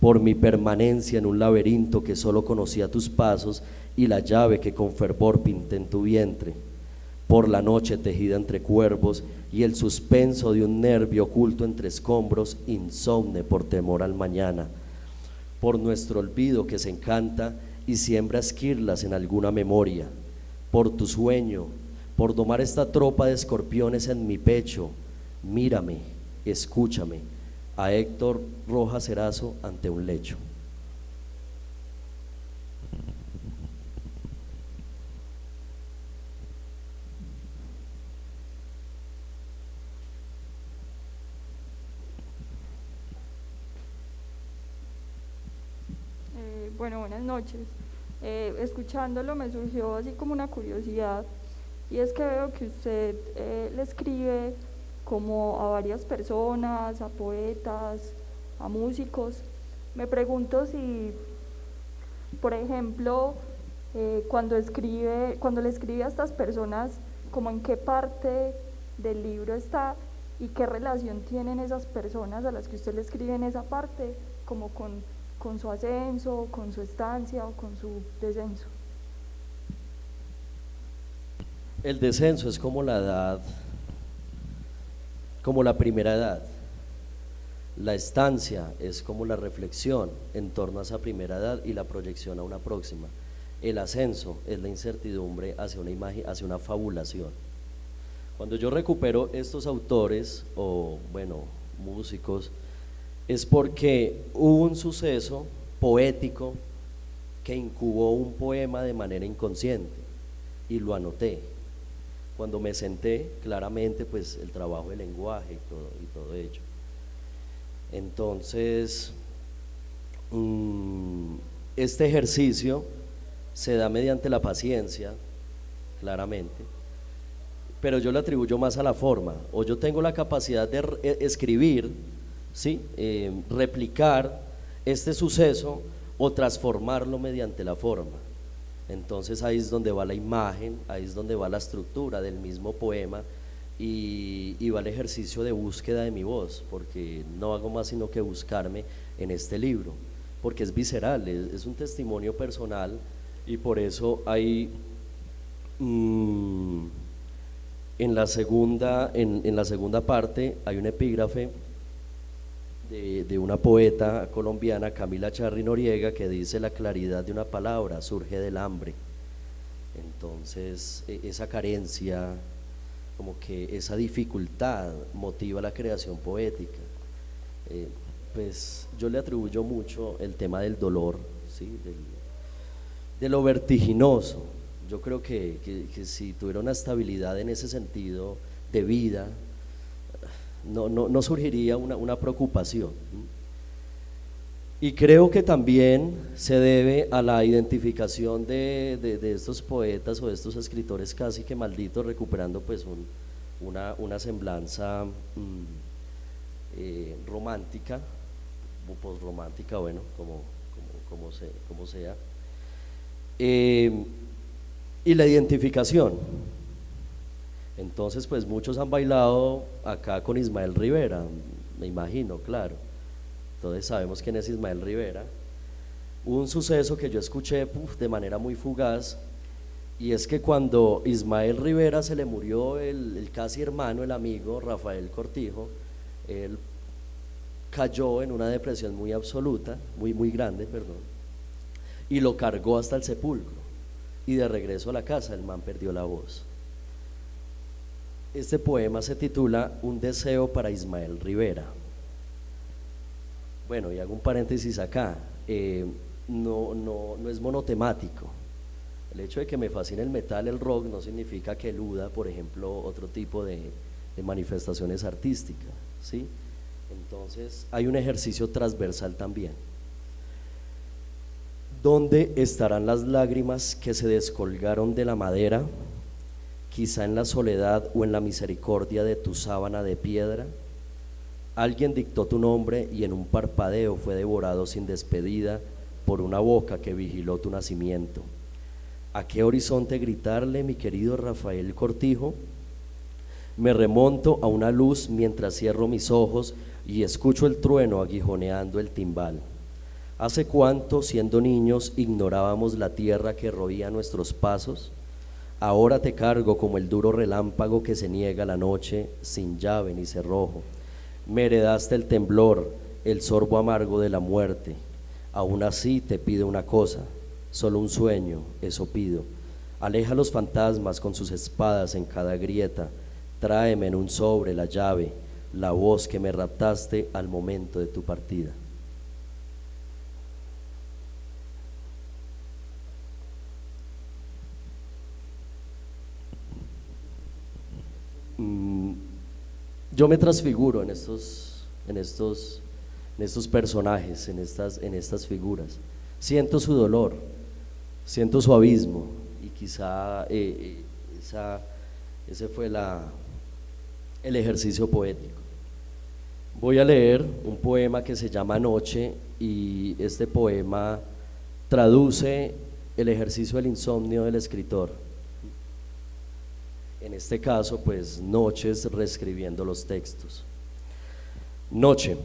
por mi permanencia en un laberinto que solo conocía tus pasos y la llave que con fervor pinté en tu vientre, por la noche tejida entre cuervos y el suspenso de un nervio oculto entre escombros, insomne por temor al mañana, por nuestro olvido que se encanta y siembra esquirlas en alguna memoria, por tu sueño, por domar esta tropa de escorpiones en mi pecho, mírame, escúchame, a Héctor Rojas Erazo ante un lecho. Bueno, buenas noches. Escuchándolo me surgió así como una curiosidad, y es que veo que usted le escribe como a varias personas, a poetas, a músicos. Me pregunto si, por ejemplo, cuando le escribe a estas personas, como en qué parte del libro está y qué relación tienen esas personas a las que usted le escribe en esa parte, como con su ascenso, con su estancia o con su descenso. El descenso es como la edad, como la primera edad. La estancia es como la reflexión en torno a esa primera edad y la proyección a una próxima. El ascenso es la incertidumbre hacia una imagen, hacia una fabulación. Cuando yo recupero estos autores o bueno, músicos, es porque hubo un suceso poético que incubó un poema de manera inconsciente y lo anoté. Cuando me senté, claramente pues el trabajo del lenguaje y todo ello. Entonces, este ejercicio se da mediante la paciencia, claramente, pero yo le atribuyo más a la forma, o yo tengo la capacidad de escribir, ¿sí? Replicar este suceso o transformarlo mediante la forma. Entonces ahí es donde va la imagen, ahí es donde va la estructura del mismo poema y va el ejercicio de búsqueda de mi voz, porque no hago más sino que buscarme en este libro, porque es visceral, es un testimonio personal, y por eso hay en la segunda parte hay un epígrafe de una poeta colombiana, Camila Charri Noriega, que dice: la claridad de una palabra surge del hambre. Entonces, esa carencia, como que esa dificultad motiva la creación poética. Pues yo le atribuyo mucho el tema del dolor, ¿sí? De lo vertiginoso. Yo creo que si tuviera una estabilidad en ese sentido de vida, no surgiría una preocupación. Y creo que también se debe a la identificación de estos poetas o de estos escritores casi que malditos, recuperando pues una semblanza romántica o posromántica, bueno, como sea, y la identificación. Entonces pues muchos han bailado acá con Ismael Rivera, me imagino, claro. Entonces sabemos quién es Ismael Rivera. Un suceso que yo escuché de manera muy fugaz, y es que cuando Ismael Rivera se le murió el casi hermano, el amigo Rafael Cortijo, él cayó en una depresión muy absoluta, muy grande, perdón, y lo cargó hasta el sepulcro, y de regreso a la casa el man perdió la voz. Este poema se titula Un deseo para Ismael Rivera. Bueno, y hago un paréntesis acá, no es monotemático. El hecho de que me fascine el metal, el rock, no significa que eluda, por ejemplo, otro tipo de manifestaciones artísticas, ¿sí? Entonces hay un ejercicio transversal también. ¿Dónde estarán las lágrimas que se descolgaron de la madera? Quizá en la soledad o en la misericordia de tu sábana de piedra. Alguien dictó tu nombre y en un parpadeo fue devorado sin despedida por una boca que vigiló tu nacimiento. ¿A qué horizonte gritarle, mi querido Rafael Cortijo? Me remonto a una luz mientras cierro mis ojos y escucho el trueno aguijoneando el timbal. ¿Hace cuánto, siendo niños, ignorábamos la tierra que roía nuestros pasos? Ahora te cargo como el duro relámpago que se niega la noche sin llave ni cerrojo. Me heredaste el temblor, el sorbo amargo de la muerte. Aún así te pido una cosa, solo un sueño, eso pido. Aleja los fantasmas con sus espadas en cada grieta. Tráeme en un sobre la llave, la voz que me raptaste al momento de tu partida. Yo me transfiguro en estos personajes, en estas figuras. Siento su dolor, siento su abismo, y quizá ese fue el ejercicio poético. Voy a leer un poema que se llama Noche, y este poema traduce el ejercicio del insomnio del escritor. En este caso, pues, noches reescribiendo los textos. Noche.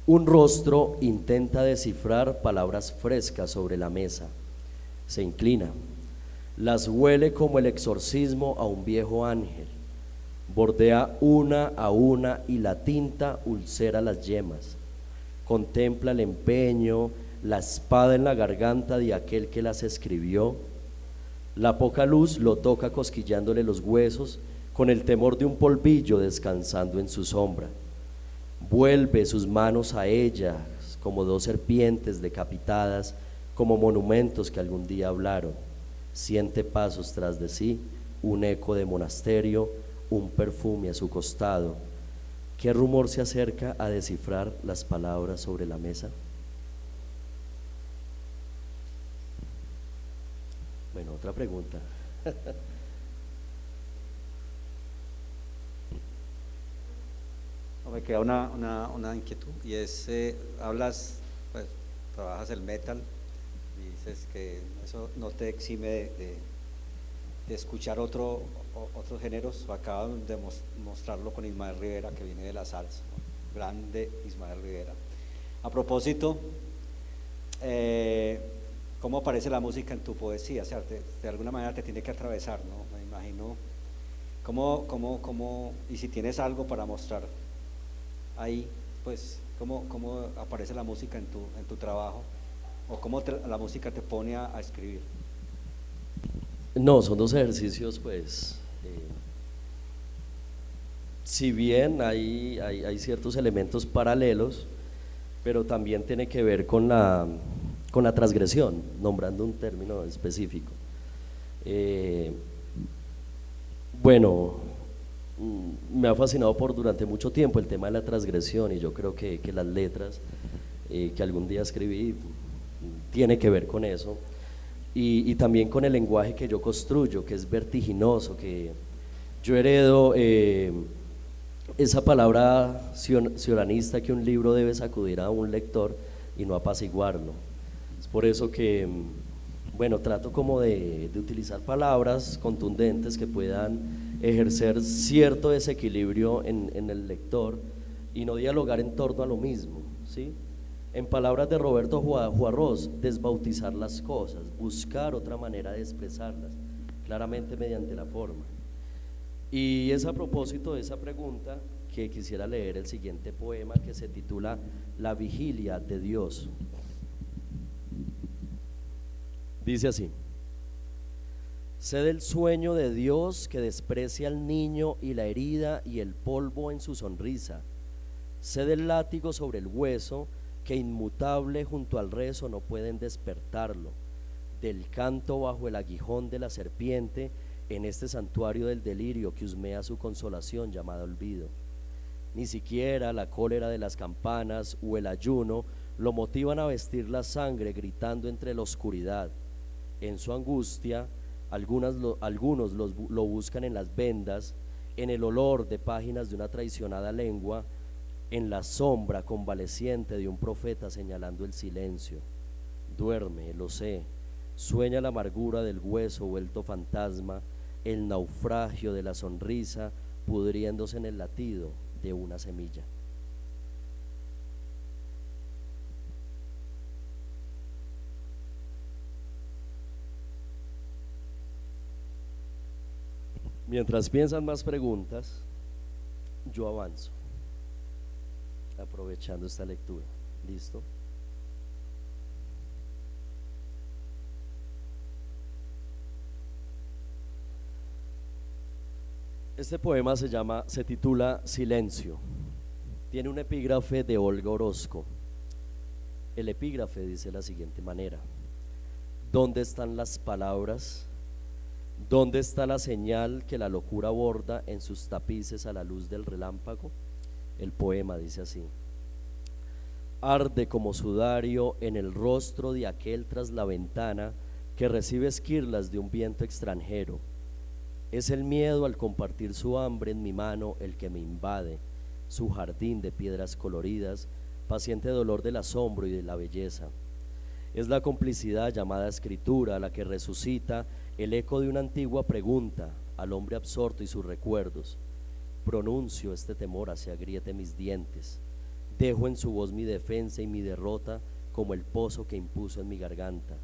Un rostro intenta descifrar palabras frescas sobre la mesa. Se inclina. Las huele como el exorcismo a un viejo ángel. Bordea una a una y la tinta ulcera las yemas. Contempla el empeño, la espada en la garganta de aquel que las escribió. La poca luz lo toca cosquillándole los huesos con el temor de un polvillo descansando en su sombra. Vuelve sus manos a ellas como dos serpientes decapitadas, como monumentos que algún día hablaron. Siente pasos tras de sí, un eco de monasterio, un perfume a su costado. ¿Qué rumor se acerca a descifrar las palabras sobre la mesa? Bueno, otra pregunta. Me queda una inquietud, y es, hablas, pues, trabajas el metal, y dices que eso no te exime de escuchar otros géneros. Acaban de mostrarlo con Ismael Rivera, que viene de la salsa, ¿no? Grande Ismael Rivera. A propósito, ¿cómo aparece la música en tu poesía? O sea, de alguna manera te tiene que atravesar, ¿no? Me imagino. ¿Cómo, y si tienes algo para mostrar ahí, pues, cómo aparece la música en tu trabajo, o cómo la música te pone a escribir? No, son dos ejercicios, pues, si bien hay ciertos elementos paralelos, pero también tiene que ver con la transgresión, nombrando un término específico. Bueno, me ha fascinado durante mucho tiempo el tema de la transgresión, y yo creo que las letras que algún día escribí tiene que ver con eso, y también con el lenguaje que yo construyo, que es vertiginoso, que yo heredo esa palabra sioranista que un libro debe sacudir a un lector y no apaciguarlo. Es por eso que, bueno, trato como de utilizar palabras contundentes que puedan ejercer cierto desequilibrio en el lector y no dialogar en torno a lo mismo, ¿sí? En palabras de Roberto Juarros, desbautizar las cosas, buscar otra manera de expresarlas, claramente mediante la forma. Y es a propósito de esa pregunta que quisiera leer el siguiente poema, que se titula La vigilia de Dios. Dice así: sé del sueño de Dios que desprecia al niño y la herida y el polvo en su sonrisa. Sé del látigo sobre el hueso que inmutable junto al rezo no pueden despertarlo, del canto bajo el aguijón de la serpiente en este santuario del delirio que husmea su consolación llamada olvido. Ni siquiera la cólera de las campanas o el ayuno lo motivan a vestir la sangre gritando entre la oscuridad. En su angustia, algunos lo buscan en las vendas, en el olor de páginas de una traicionada lengua, en la sombra convaleciente de un profeta señalando el silencio. Duerme, lo sé, sueña la amargura del hueso vuelto fantasma, el naufragio de la sonrisa pudriéndose en el latido de una semilla. Mientras piensan más preguntas, yo avanzo, aprovechando esta lectura. ¿Listo? Este poema se titula Silencio. Tiene un epígrafe de Olga Orozco. El epígrafe dice de la siguiente manera: ¿dónde están las palabras? ¿Dónde está la señal que la locura borda en sus tapices a la luz del relámpago? El poema dice así: arde como sudario en el rostro de aquel tras la ventana que recibe esquirlas de un viento extranjero. Es el miedo al compartir su hambre en mi mano el que me invade, su jardín de piedras coloridas, paciente dolor del asombro y de la belleza. Es la complicidad llamada escritura la que resucita el eco de una antigua pregunta al hombre absorto y sus recuerdos. Pronuncio este temor hacia agriete mis dientes, dejo en su voz mi defensa y mi derrota como el pozo que impuso en mi garganta.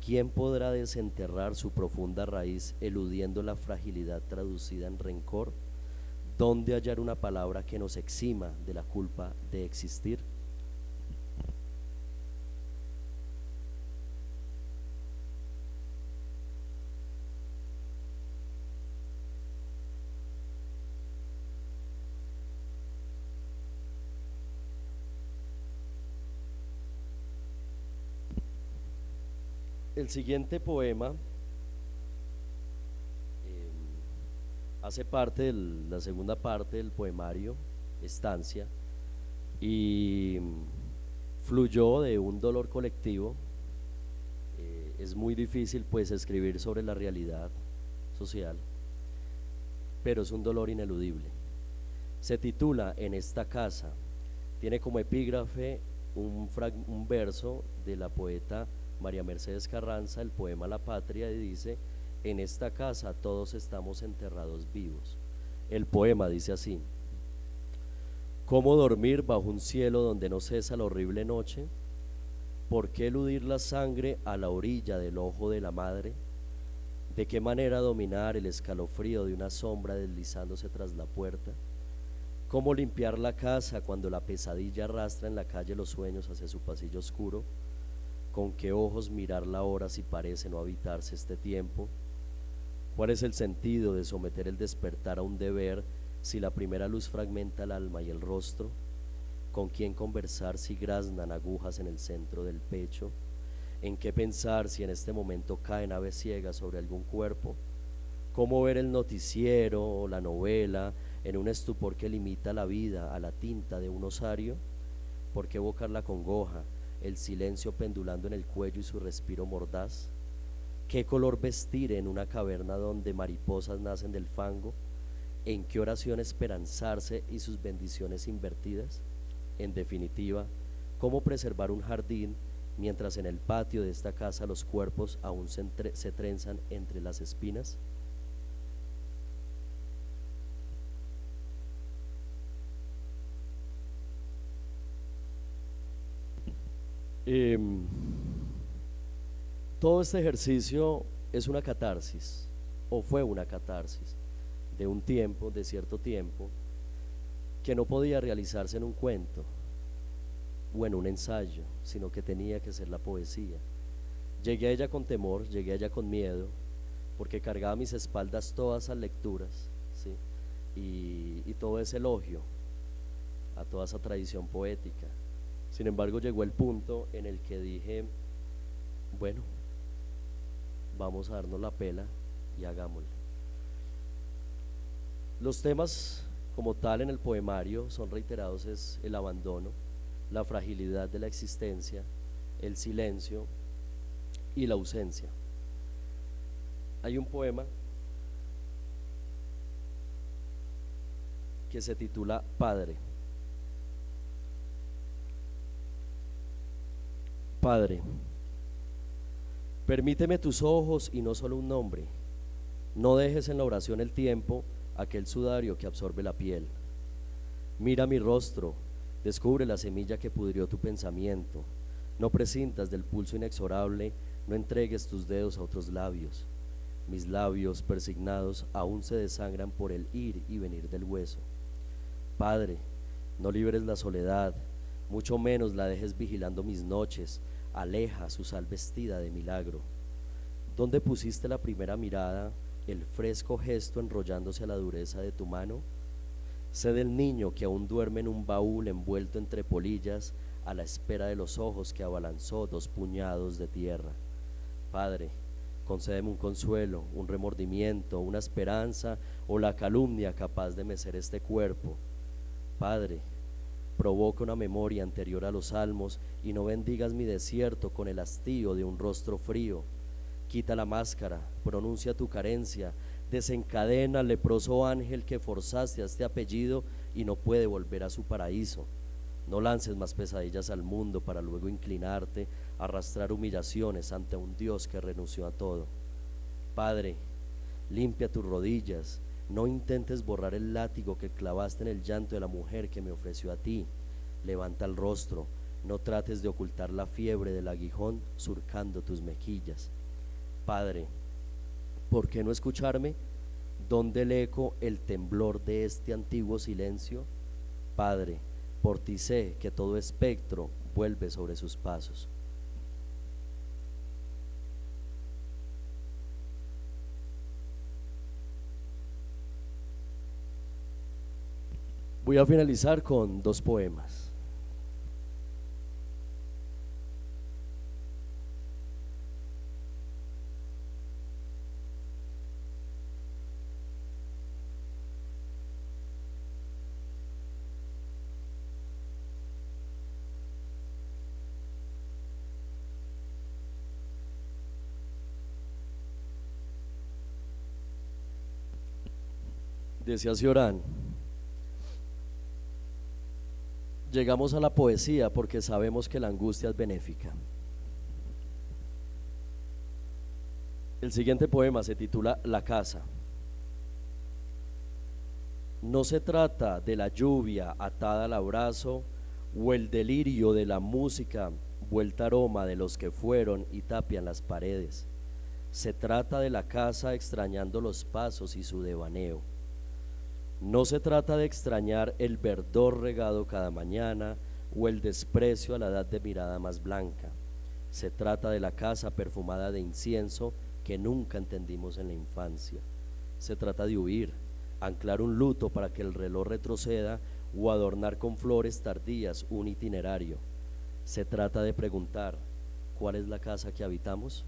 ¿Quién podrá desenterrar su profunda raíz eludiendo la fragilidad traducida en rencor? ¿Dónde hallar una palabra que nos exima de la culpa de existir? El siguiente poema hace parte de la segunda parte del poemario Estancia y fluyó de un dolor colectivo. Es muy difícil pues escribir sobre la realidad social, pero es un dolor ineludible. Se titula En esta casa, tiene como epígrafe un verso de la poeta María Mercedes Carranza, el poema La Patria, y dice: en esta casa todos estamos enterrados vivos. El poema dice así: ¿cómo dormir bajo un cielo donde no cesa la horrible noche? ¿Por qué eludir la sangre a la orilla del ojo de la madre? ¿De qué manera dominar el escalofrío de una sombra deslizándose tras la puerta? ¿Cómo limpiar la casa cuando la pesadilla arrastra en la calle los sueños hacia su pasillo oscuro? ¿Con qué ojos mirar la hora si parece no habitarse este tiempo? ¿Cuál es el sentido de someter el despertar a un deber si la primera luz fragmenta el alma y el rostro? ¿Con quién conversar si graznan agujas en el centro del pecho? ¿En qué pensar si en este momento caen aves ciegas sobre algún cuerpo? ¿Cómo ver el noticiero o la novela en un estupor que limita la vida a la tinta de un osario? ¿Por qué evocar la congoja, el silencio pendulando en el cuello y su respiro mordaz? ¿Qué color vestir en una caverna donde mariposas nacen del fango? ¿En qué oración esperanzarse y sus bendiciones invertidas? En definitiva, ¿cómo preservar un jardín mientras en el patio de esta casa los cuerpos aún se trenzan entre las espinas? Todo este ejercicio es una catarsis, o fue una catarsis, de un tiempo, de cierto tiempo, que no podía realizarse en un cuento o en un ensayo, sino que tenía que ser la poesía. Llegué a ella con temor, llegué a ella con miedo, porque cargaba a mis espaldas todas esas lecturas, ¿sí? y todo ese elogio a toda esa tradición poética. Sin embargo, llegó el punto en el que dije, bueno, vamos a darnos la pela y hagámoslo. Los temas como tal en el poemario son reiterados: es el abandono, la fragilidad de la existencia, el silencio y la ausencia. Hay un poema que se titula Padre. Padre, permíteme tus ojos y no solo un nombre. No dejes en la oración el tiempo, aquel sudario que absorbe la piel. Mira mi rostro, descubre la semilla que pudrió tu pensamiento. No presintas del pulso inexorable, no entregues tus dedos a otros labios. Mis labios persignados aún se desangran por el ir y venir del hueso. Padre, no liberes la soledad, mucho menos la dejes vigilando mis noches. Aleja su sal vestida de milagro. ¿Dónde pusiste la primera mirada, el fresco gesto enrollándose a la dureza de tu mano? Sé del niño que aún duerme en un baúl envuelto entre polillas, a la espera de los ojos que abalanzó 2 puñados de tierra. Padre, concédeme un consuelo, un remordimiento, una esperanza o la calumnia capaz de mecer este cuerpo. Padre, provoca una memoria anterior a los salmos y no bendigas mi desierto con el hastío de un rostro frío. Quita la máscara, pronuncia tu carencia, desencadena al leproso ángel que forzaste a este apellido y no puede volver a su paraíso. No lances más pesadillas al mundo para luego inclinarte a arrastrar humillaciones ante un Dios que renunció a todo. Padre, limpia tus rodillas. No intentes borrar el látigo que clavaste en el llanto de la mujer que me ofreció a ti. Levanta el rostro, no trates de ocultar la fiebre del aguijón surcando tus mejillas. Padre, ¿por qué no escucharme? ¿Dónde el eco, el temblor de este antiguo silencio? Padre, por ti sé que todo espectro vuelve sobre sus pasos. Voy a finalizar con 2 poemas. Decía Ciorán: llegamos a la poesía porque sabemos que la angustia es benéfica. El siguiente poema se titula La casa. No se trata de la lluvia atada al abrazo o el delirio de la música vuelta aroma de los que fueron y tapian las paredes. Se trata de la casa extrañando los pasos y su devaneo. No se trata de extrañar el verdor regado cada mañana o el desprecio a la edad de mirada más blanca. Se trata de la casa perfumada de incienso que nunca entendimos en la infancia. Se trata de huir, anclar un luto para que el reloj retroceda o adornar con flores tardías un itinerario. Se trata de preguntar, ¿cuál es la casa que habitamos?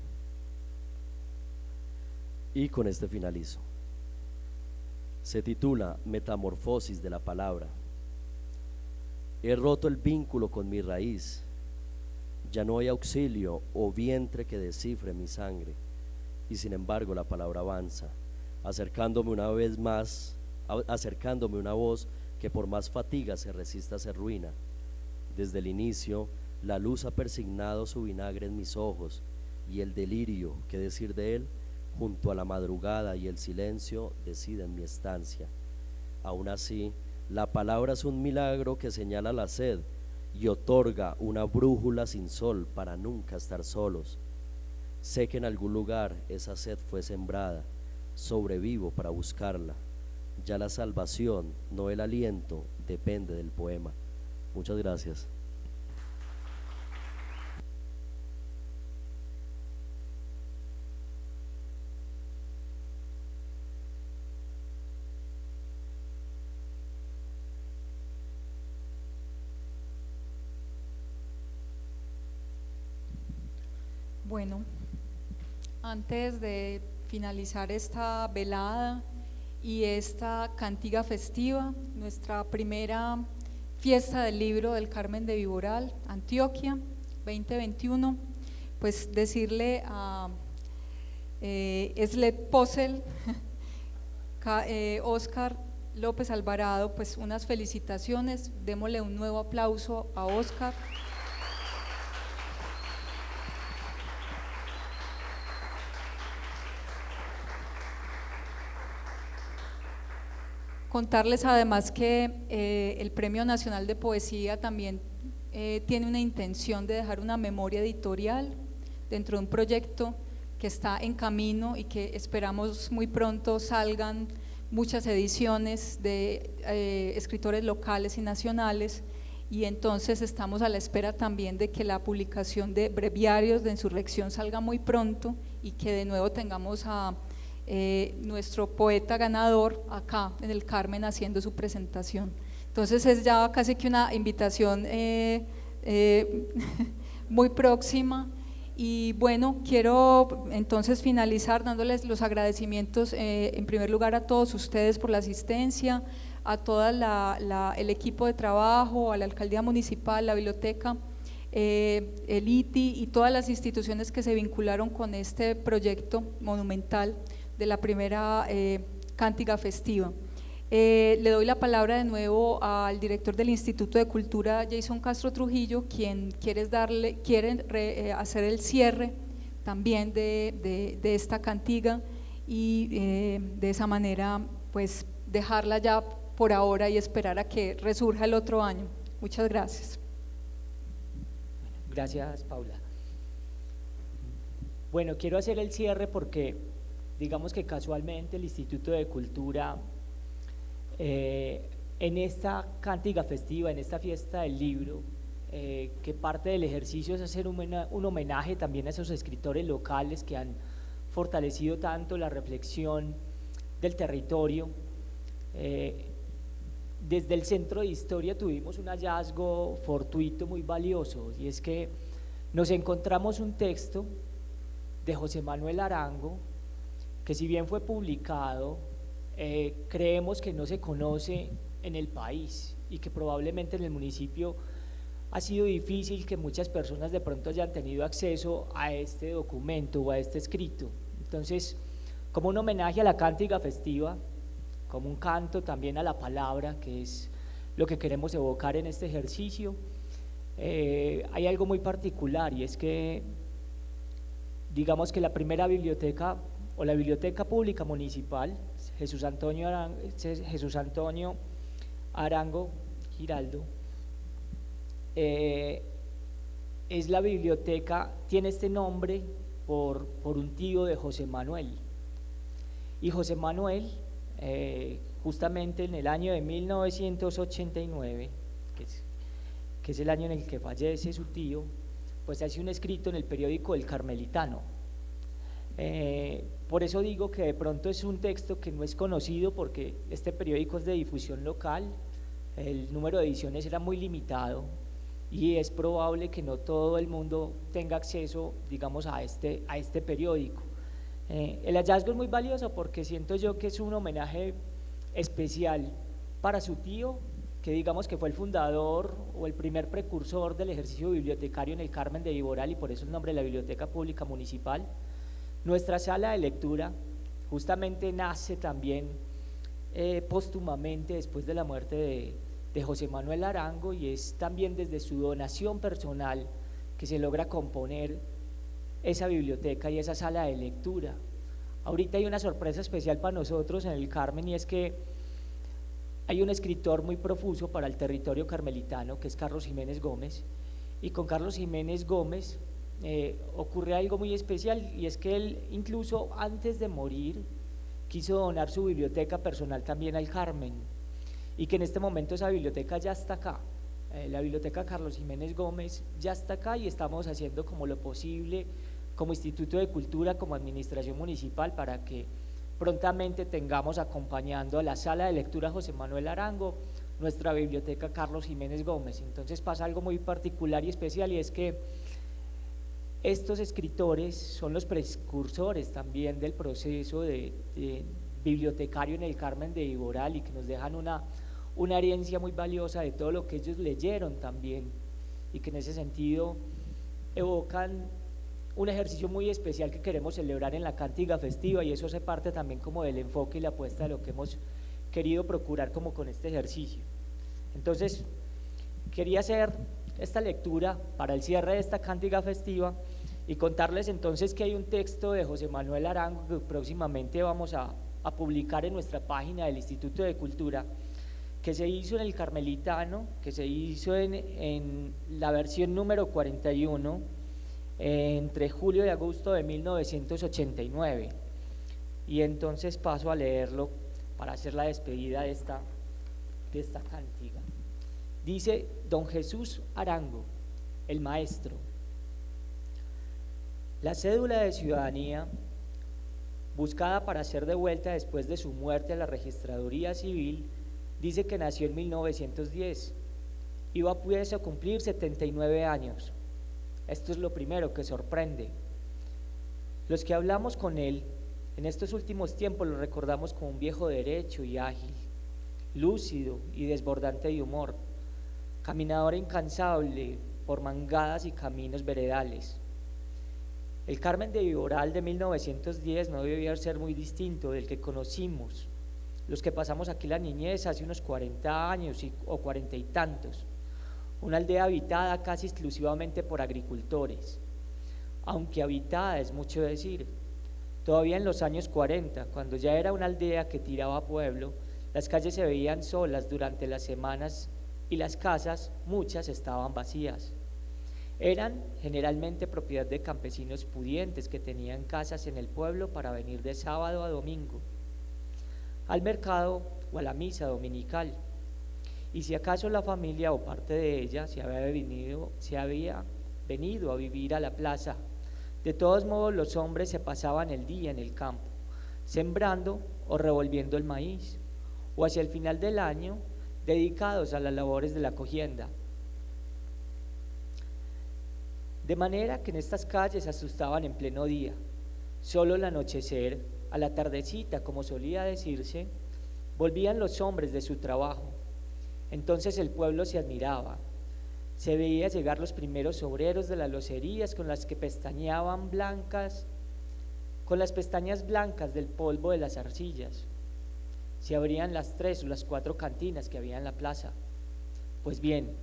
Y con este finalizo. Se titula Metamorfosis de la palabra. He roto el vínculo con mi raíz, ya no hay auxilio o vientre que descifre mi sangre, y sin embargo la palabra avanza, acercándome una voz que por más fatiga se resiste a ser ruina. Desde el inicio, la luz ha persignado su vinagre en mis ojos, y el delirio, ¿qué decir de él? Junto a la madrugada y el silencio deciden mi estancia. Aún así, la palabra es un milagro que señala la sed y otorga una brújula sin sol para nunca estar solos. Sé que en algún lugar esa sed fue sembrada, sobrevivo para buscarla. Ya la salvación, no el aliento, depende del poema. Muchas gracias. Bueno, antes de finalizar esta velada y esta cantiga festiva, nuestra primera fiesta del libro del Carmen de Viboral, Antioquia 2021, pues decirle a Eslet Posel, Oscar López Alvarado, pues unas felicitaciones, démosle un nuevo aplauso a Oscar. Contarles además que el Premio Nacional de Poesía también tiene una intención de dejar una memoria editorial dentro de un proyecto que está en camino y que esperamos muy pronto salgan muchas ediciones de escritores locales y nacionales, y entonces estamos a la espera también de que la publicación de breviarios de insurrección salga muy pronto y que de nuevo tengamos a nuestro poeta ganador acá en el Carmen haciendo su presentación. Entonces es ya casi que una invitación muy próxima. Y bueno, quiero entonces finalizar dándoles los agradecimientos en primer lugar a todos ustedes por la asistencia, a todo el equipo de trabajo, a la alcaldía municipal, la biblioteca, el ITI y todas las instituciones que se vincularon con este proyecto monumental de la primera cántiga festiva. Le doy la palabra de nuevo al director del Instituto de Cultura, Jason Castro Trujillo, quien quiere hacer el cierre también de esta cantiga y de esa manera pues dejarla ya por ahora y esperar a que resurja el otro año. Muchas gracias. Gracias, Paula. Bueno, quiero hacer el cierre porque digamos que casualmente el Instituto de Cultura en esta cántiga festiva, en esta fiesta del libro, que parte del ejercicio es hacer un homenaje también a esos escritores locales que han fortalecido tanto la reflexión del territorio. Desde el Centro de Historia tuvimos un hallazgo fortuito muy valioso, y es que nos encontramos un texto de José Manuel Arango que, si bien fue publicado, creemos que no se conoce en el país y que probablemente en el municipio ha sido difícil que muchas personas de pronto hayan tenido acceso a este documento o a este escrito. Entonces, como un homenaje a la cántiga festiva, como un canto también a la palabra, que es lo que queremos evocar en este ejercicio, hay algo muy particular, y es que digamos que la primera biblioteca o la biblioteca pública municipal Jesús Antonio Arango Giraldo es la biblioteca, tiene este nombre por un tío de José Manuel, y José Manuel justamente en el año de 1989, que es el año en el que fallece su tío, pues hace un escrito en el periódico El Carmelitano. Por eso digo que de pronto es un texto que no es conocido porque este periódico es de difusión local, el número de ediciones era muy limitado y es probable que no todo el mundo tenga acceso, digamos, a este periódico. El hallazgo es muy valioso porque siento yo que es un homenaje especial para su tío, que digamos que fue el fundador o el primer precursor del ejercicio bibliotecario en el Carmen de Viboral, y por eso el nombre de la Biblioteca Pública Municipal. Nuestra sala de lectura justamente nace también póstumamente después de la muerte de José Manuel Arango, y es también desde su donación personal que se logra componer esa biblioteca y esa sala de lectura. Ahorita hay una sorpresa especial para nosotros en el Carmen, y es que hay un escritor muy profuso para el territorio carmelitano, que es Carlos Jiménez Gómez, y con Carlos Jiménez Gómez ocurre algo muy especial, y es que él, incluso antes de morir, quiso donar su biblioteca personal también al Carmen, y que en este momento esa biblioteca ya está acá. La biblioteca Carlos Jiménez Gómez ya está acá, y estamos haciendo como lo posible como Instituto de Cultura, como administración municipal, para que prontamente tengamos acompañando a la sala de lectura José Manuel Arango nuestra biblioteca Carlos Jiménez Gómez. Entonces pasa algo muy particular y especial, y es que estos escritores son los precursores también del proceso de bibliotecario en el Carmen de Viboral, y que nos dejan una herencia muy valiosa de todo lo que ellos leyeron también, y que en ese sentido evocan un ejercicio muy especial que queremos celebrar en la Cántiga Festiva, y eso hace parte también como del enfoque y la apuesta de lo que hemos querido procurar como con este ejercicio. Entonces quería hacer esta lectura para el cierre de esta Cántiga Festiva y contarles entonces que hay un texto de José Manuel Arango que próximamente vamos a publicar en nuestra página del Instituto de Cultura, que se hizo en el Carmelitano, que se hizo en la versión número 41 entre julio y agosto de 1989, y entonces paso a leerlo para hacer la despedida de esta cántica. Dice don Jesús Arango, el maestro: la cédula de ciudadanía, buscada para ser devuelta después de su muerte a la registraduría civil, dice que nació en 1910, iba pues a cumplir 79 años. Esto es lo primero que sorprende. Los que hablamos con él en estos últimos tiempos lo recordamos como un viejo derecho y ágil, lúcido y desbordante de humor, caminador incansable por mangadas y caminos veredales. El Carmen de Viboral de 1910 no debía ser muy distinto del que conocimos los que pasamos aquí la niñez hace unos 40 años o 40 y tantos. Una aldea habitada casi exclusivamente por agricultores, aunque habitada es mucho decir. Todavía en los años 40, cuando ya era una aldea que tiraba a pueblo, las calles se veían solas durante las semanas y las casas, muchas, estaban vacías. Eran generalmente propiedad de campesinos pudientes que tenían casas en el pueblo para venir de sábado a domingo al mercado o a la misa dominical. Y si acaso la familia o parte de ella se había venido a vivir a la plaza, de todos modos los hombres se pasaban el día en el campo, sembrando o revolviendo el maíz, o hacia el final del año, dedicados a las labores de la cogienda. De manera que en estas calles asustaban en pleno día. Solo al anochecer, a la tardecita, como solía decirse, volvían los hombres de su trabajo. Entonces el pueblo se admiraba. Se veía llegar los primeros obreros de las locerías con las pestañas blancas del polvo de las arcillas. Se abrían las 3 o las 4 cantinas que había en la plaza. Pues bien,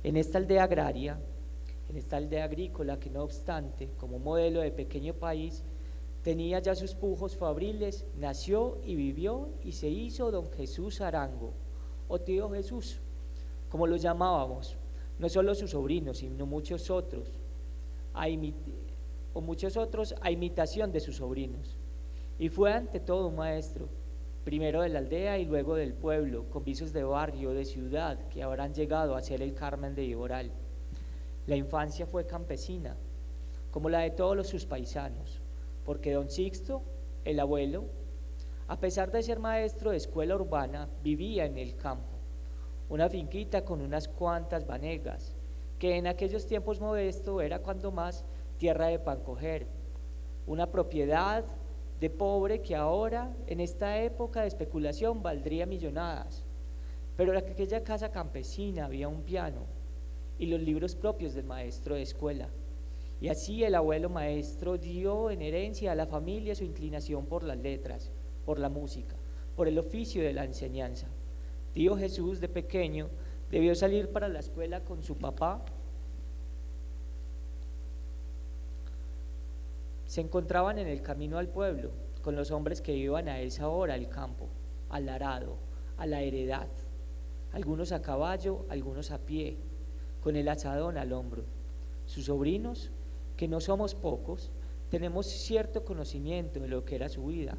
en esta aldea agraria, en esta aldea agrícola que no obstante, como modelo de pequeño país, tenía ya sus pujos fabriles, nació y vivió y se hizo don Jesús Arango, o tío Jesús, como lo llamábamos, no solo sus sobrinos, sino muchos otros, a imitación de sus sobrinos. Y fue ante todo un maestro, primero de la aldea y luego del pueblo, con visos de barrio, de ciudad, que habrán llegado a ser el Carmen de Viboral. La infancia fue campesina, como la de todos sus paisanos. porque don Sixto, el abuelo, a pesar de ser maestro de escuela urbana, vivía en el campo, una finquita con unas cuantas vanegas, que en aquellos tiempos modesto era cuando más tierra de pan coger, una propiedad de pobre que ahora, en esta época de especulación, valdría millonadas. Pero en aquella casa campesina había un piano y los libros propios del maestro de escuela. Y así el abuelo maestro dio en herencia a la familia su inclinación por las letras, por la música, por el oficio de la enseñanza. Tío Jesús, de pequeño, debió salir para la escuela con su papá. Se encontraban en el camino al pueblo con los hombres que iban a esa hora al campo, al arado, a la heredad, algunos a caballo, algunos a pie, con el azadón al hombro. Sus sobrinos, que no somos pocos, tenemos cierto conocimiento de lo que era su vida.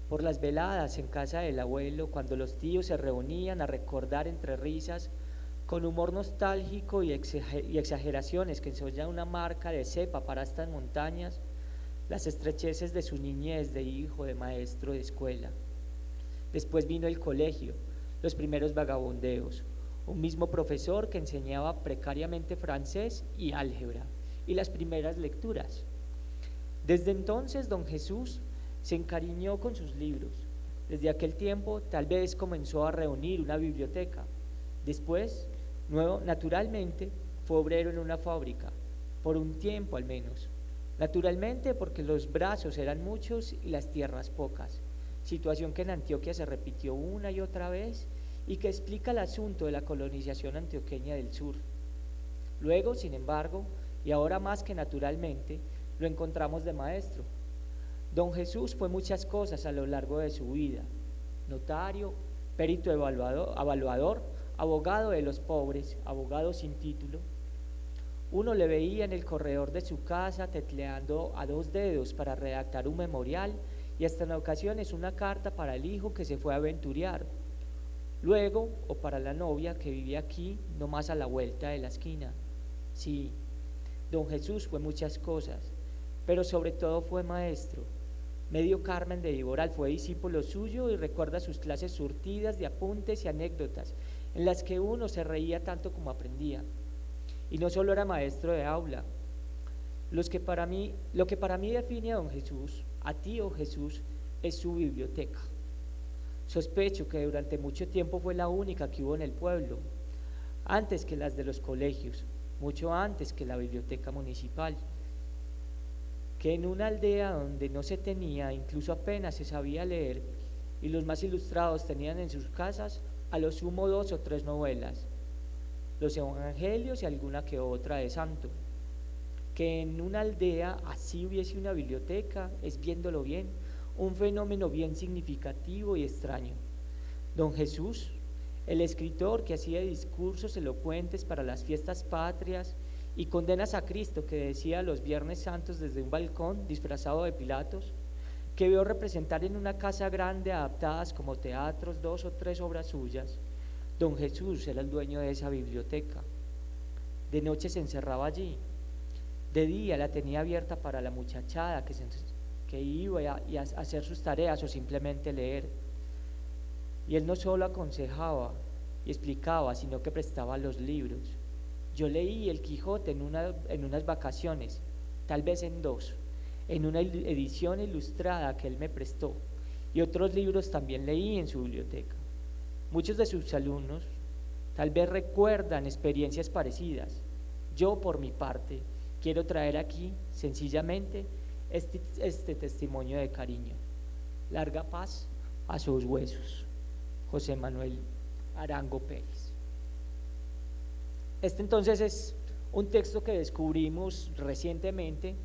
Por las veladas en casa del abuelo, cuando los tíos se reunían a recordar entre risas, con humor nostálgico y exageraciones que son ya una marca de cepa para estas montañas, las estrecheces de su niñez de hijo de maestro de escuela. Después vino el colegio, los primeros vagabundeos, un mismo profesor que enseñaba precariamente francés y álgebra, y las primeras lecturas. Desde entonces don Jesús se encariñó con sus libros. Desde aquel tiempo tal vez comenzó a reunir una biblioteca. Después, naturalmente, fue obrero en una fábrica, por un tiempo al menos. Naturalmente porque los brazos eran muchos y las tierras pocas, situación que en Antioquia se repitió una y otra vez y que explica el asunto de la colonización antioqueña del sur. Luego, sin embargo, y ahora más que naturalmente, lo encontramos de maestro. Don Jesús fue muchas cosas a lo largo de su vida: notario, perito evaluador, abogado de los pobres, abogado sin título. Uno le veía en el corredor de su casa tecleando a dos dedos para redactar un memorial y hasta en ocasiones una carta para el hijo que se fue a aventurear. Luego, o para la novia que vivía aquí, no más a la vuelta de la esquina. Sí, don Jesús fue muchas cosas, pero sobre todo fue maestro. Medio Carmen de Viboral fue discípulo suyo y recuerda sus clases surtidas de apuntes y anécdotas, en las que uno se reía tanto como aprendía. Y no solo era maestro de aula. Lo que para mí define a don Jesús, a tío Jesús, es su biblioteca. Sospecho que durante mucho tiempo fue la única que hubo en el pueblo, antes que las de los colegios, mucho antes que la biblioteca municipal, que en una aldea donde no se tenía, incluso apenas se sabía leer, y los más ilustrados tenían en sus casas a lo sumo 2 o 3 novelas, los evangelios y alguna que otra de santo. Que en una aldea así hubiese una biblioteca es, viéndolo bien, un fenómeno bien significativo y extraño. Don Jesús, el escritor que hacía discursos elocuentes para las fiestas patrias y condenas a Cristo, que decía los Viernes Santos desde un balcón disfrazado de Pilatos, que vio representar en una casa grande adaptadas como teatros 2 o 3 obras suyas. Don Jesús era el dueño de esa biblioteca. De noche se encerraba allí, de día la tenía abierta para la muchachada que iba a hacer sus tareas o simplemente leer. Y él no solo aconsejaba y explicaba, sino que prestaba los libros. Yo leí El Quijote en unas vacaciones, tal vez en 2, en una edición ilustrada que él me prestó, y otros libros también leí en su biblioteca. Muchos de sus alumnos tal vez recuerdan experiencias parecidas. Yo, por mi parte, quiero traer aquí sencillamente este testimonio de cariño. Larga paz a sus huesos. José Manuel Arango Pérez. Este entonces es un texto que descubrimos recientemente,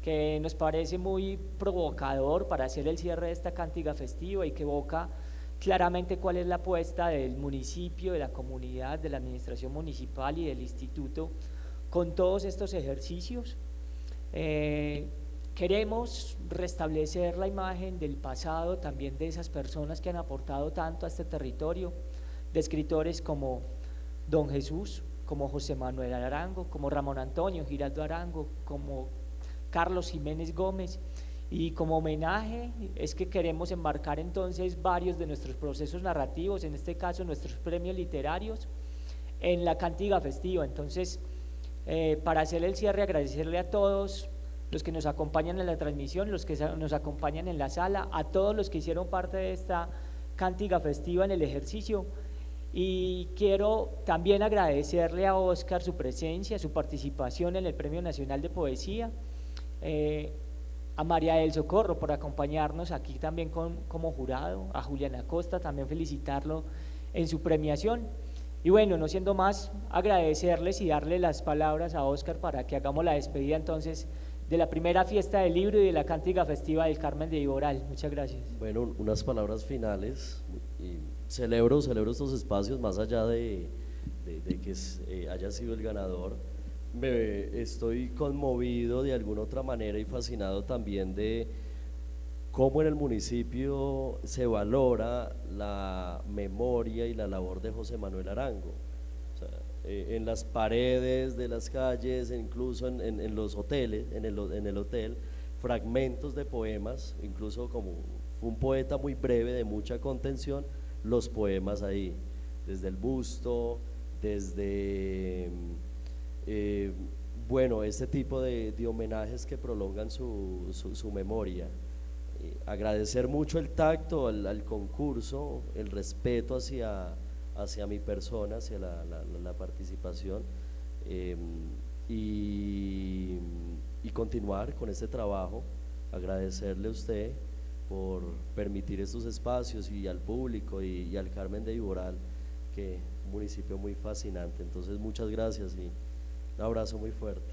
que nos parece muy provocador para hacer el cierre de esta cántiga festiva y que evoca claramente cuál es la apuesta del municipio, de la comunidad, de la administración municipal y del instituto con todos estos ejercicios. Queremos restablecer la imagen del pasado, también de esas personas que han aportado tanto a este territorio, de escritores como don Jesús, como José Manuel Arango, como Ramón Antonio Giraldo Arango, como Carlos Jiménez Gómez. Y como homenaje es que queremos enmarcar entonces varios de nuestros procesos narrativos, en este caso nuestros premios literarios, en la Cántiga Festiva. Entonces, para hacer el cierre, agradecerle a todos los que nos acompañan en la transmisión, los que nos acompañan en la sala, a todos los que hicieron parte de esta Cántiga Festiva en el ejercicio. Y quiero también agradecerle a Óscar su presencia, su participación en el Premio Nacional de Poesía, a María del Socorro por acompañarnos aquí también como jurado, a Julián Acosta también felicitarlo en su premiación. Y bueno, no siendo más, agradecerles y darle las palabras a Óscar para que hagamos la despedida entonces de la primera fiesta del libro y de la Cántiga Festiva del Carmen de Iboral. Muchas gracias. Bueno, unas palabras finales. Y celebro estos espacios más allá de que haya sido el ganador. Estoy conmovido de alguna otra manera y fascinado también de cómo en el municipio se valora la memoria y la labor de José Manuel Arango. O sea, en las paredes de las calles, incluso en los hoteles, en el hotel, fragmentos de poemas, incluso como fue un poeta muy breve, de mucha contención, los poemas ahí, desde el busto, desde bueno, este tipo de homenajes que prolongan su memoria. Agradecer mucho el tacto al concurso, el respeto hacia mi persona, hacia la participación, y continuar con este trabajo. Agradecerle a usted por permitir estos espacios, y al público y al Carmen de Iboral, que es un municipio muy fascinante. Entonces, muchas gracias y un abrazo muy fuerte.